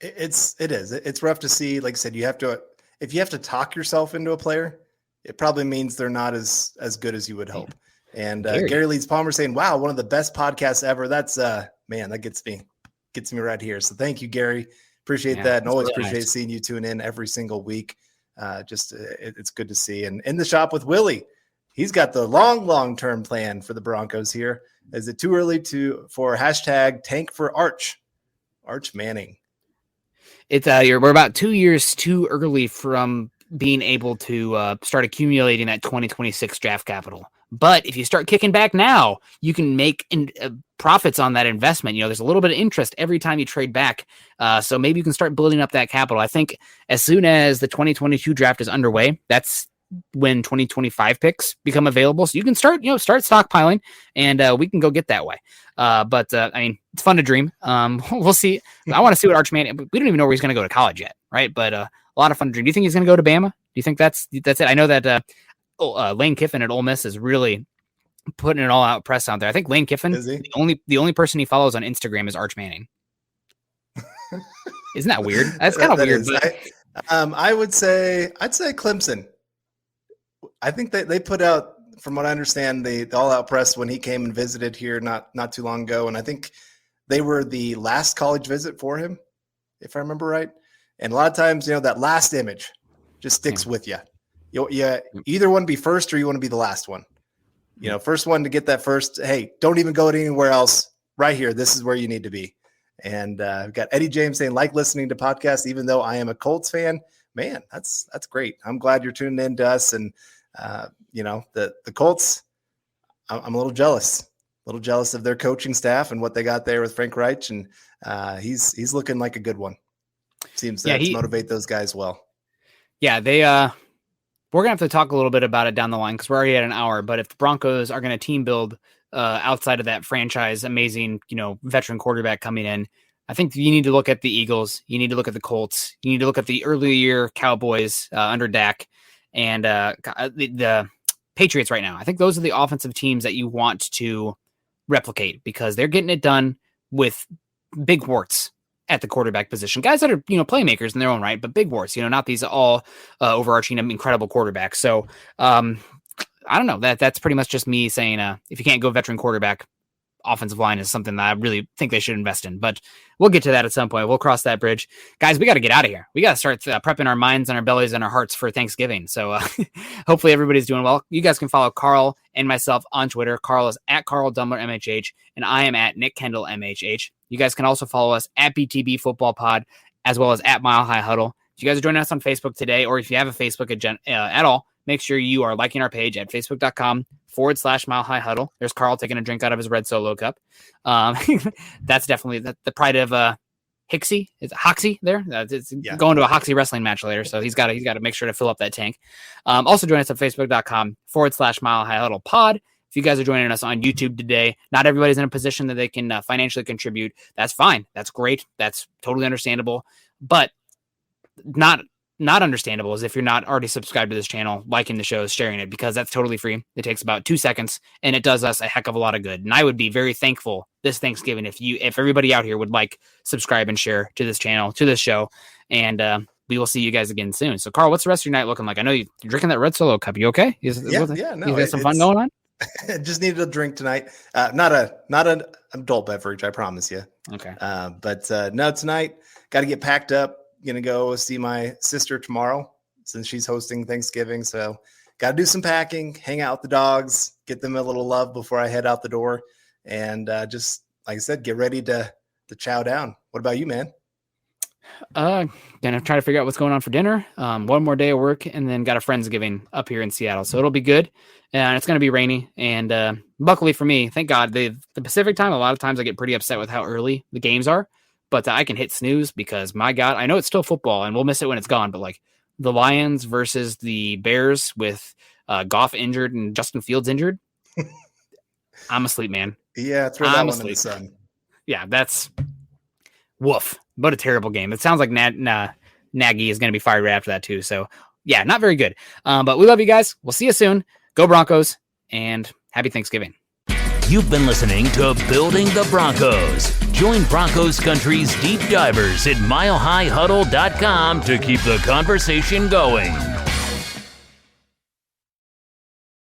It is. It's rough to see. Like I said, if you have to talk yourself into a player, it probably means they're not as good as you would hope. And Gary Leeds Palmer saying, "Wow, one of the best podcasts ever." That's man, that gets me right here. So thank you, Gary. Appreciate that, and always really appreciate seeing you tune in every single week. It's good to see. And in the shop with Willie, he's got the long-term plan for the Broncos here. Is it too early for hashtag tank for Arch Manning? It's we're about 2 years too early from being able to start accumulating that 2026 draft capital. But if you start kicking back now, you can make profits on that investment. There's a little bit of interest every time you trade back. So maybe you can start building up that capital. I think as soon as the 2022 draft is underway, that's when 2025 picks become available. So you can start stockpiling, and we can go get that way. But it's fun to dream. We'll see. I want to see what Arch Manning, we don't even know where he's going to go to college yet. Right. But a lot of fun to dream. Do you think he's going to go to Bama? Do you think that's it? I know that, Lane Kiffin at Ole Miss is really putting it all out press out there. I think Lane Kiffin, the only person he follows on Instagram is Arch Manning. Isn't that weird? That's kind of weird. I'd say Clemson. I think that they put out, from what I understand, the all out press when he came and visited here not too long ago. And I think they were the last college visit for him, if I remember right. And a lot of times, that last image just sticks with you. You either want to be first or you want to be the last one. First one to get that first, hey, don't even go anywhere else. Right here, this is where you need to be. And we've got Eddie James saying, like listening to podcasts, even though I am a Colts fan. Man, that's great. I'm glad you're tuning in to us. And, the Colts, I'm a little jealous of their coaching staff and what they got there with Frank Reich. And he's looking like a good one. Seems to motivate those guys well. Yeah, we're going to have to talk a little bit about it down the line because we're already at an hour. But if the Broncos are going to team build outside of that franchise, amazing, veteran quarterback coming in, I think you need to look at the Eagles. You need to look at the Colts. You need to look at the early year Cowboys under Dak and the Patriots right now. I think those are the offensive teams that you want to replicate because they're getting it done with big warts at the quarterback position. Guys that are, playmakers in their own right, but big warts, not these all overarching incredible quarterbacks. So I don't know. That's pretty much just me saying if you can't go veteran quarterback, offensive line is something that I really think they should invest in. But we'll get to that at some point. We'll cross that bridge. Guys, we got to get out of here. We got to start prepping our minds and our bellies and our hearts for Thanksgiving. So hopefully everybody's doing well. You guys can follow Carl and myself on Twitter. Carl is at Carl Dumler MHH, and I am at Nick Kendell MHH. You guys can also follow us at BTB Football Pod, as well as at Mile High Huddle. If you guys are joining us on Facebook today, or if you have a Facebook at all, make sure you are liking our page at facebook.com/Mile High Huddle. There's Carl taking a drink out of his red Solo cup. That's definitely the pride of Hicksy. Is it Hoxie there? It's going to a Hoxie wrestling match later, so he's got to make sure to fill up that tank. Also join us at facebook.com/Mile High Huddle Pod. If you guys are joining us on YouTube today, not everybody's in a position that they can financially contribute. That's fine. That's great. That's totally understandable. But not understandable is if you're not already subscribed to this channel, liking the shows, sharing it, because that's totally free. It takes about 2 seconds, and it does us a heck of a lot of good. And I would be very thankful this Thanksgiving if everybody out here would subscribe and share to this channel, to this show, and we will see you guys again soon. So, Carl, what's the rest of your night looking like? I know you're drinking that red Solo cup. You okay? You got some fun going on? Just needed a drink tonight. Not an adult beverage, I promise you. Okay. But no, tonight got to get packed up. Gonna go see my sister tomorrow since she's hosting Thanksgiving. So got to do some packing, hang out with the dogs, get them a little love before I head out the door, and just like I said, get ready to chow down. What about you, man? Gonna try to figure out what's going on for dinner. One more day of work, and then got a Friendsgiving up here in Seattle, so it'll be good. And it's gonna be rainy, and luckily for me, thank God, the Pacific time. A lot of times I get pretty upset with how early the games are, but I can hit snooze because my God, I know it's still football, and we'll miss it when it's gone. But the Lions versus the Bears with Goff injured and Justin Fields injured. I'm asleep, man. Yeah, throw that one in the sun. Yeah, that's woof. What a terrible game. It sounds like Nagy is going to be fired right after that too. So yeah, not very good. But we love you guys. We'll see you soon. Go Broncos, and happy Thanksgiving. You've been listening to Building the Broncos. Join Broncos Country's deep divers at milehighhuddle.com to keep the conversation going.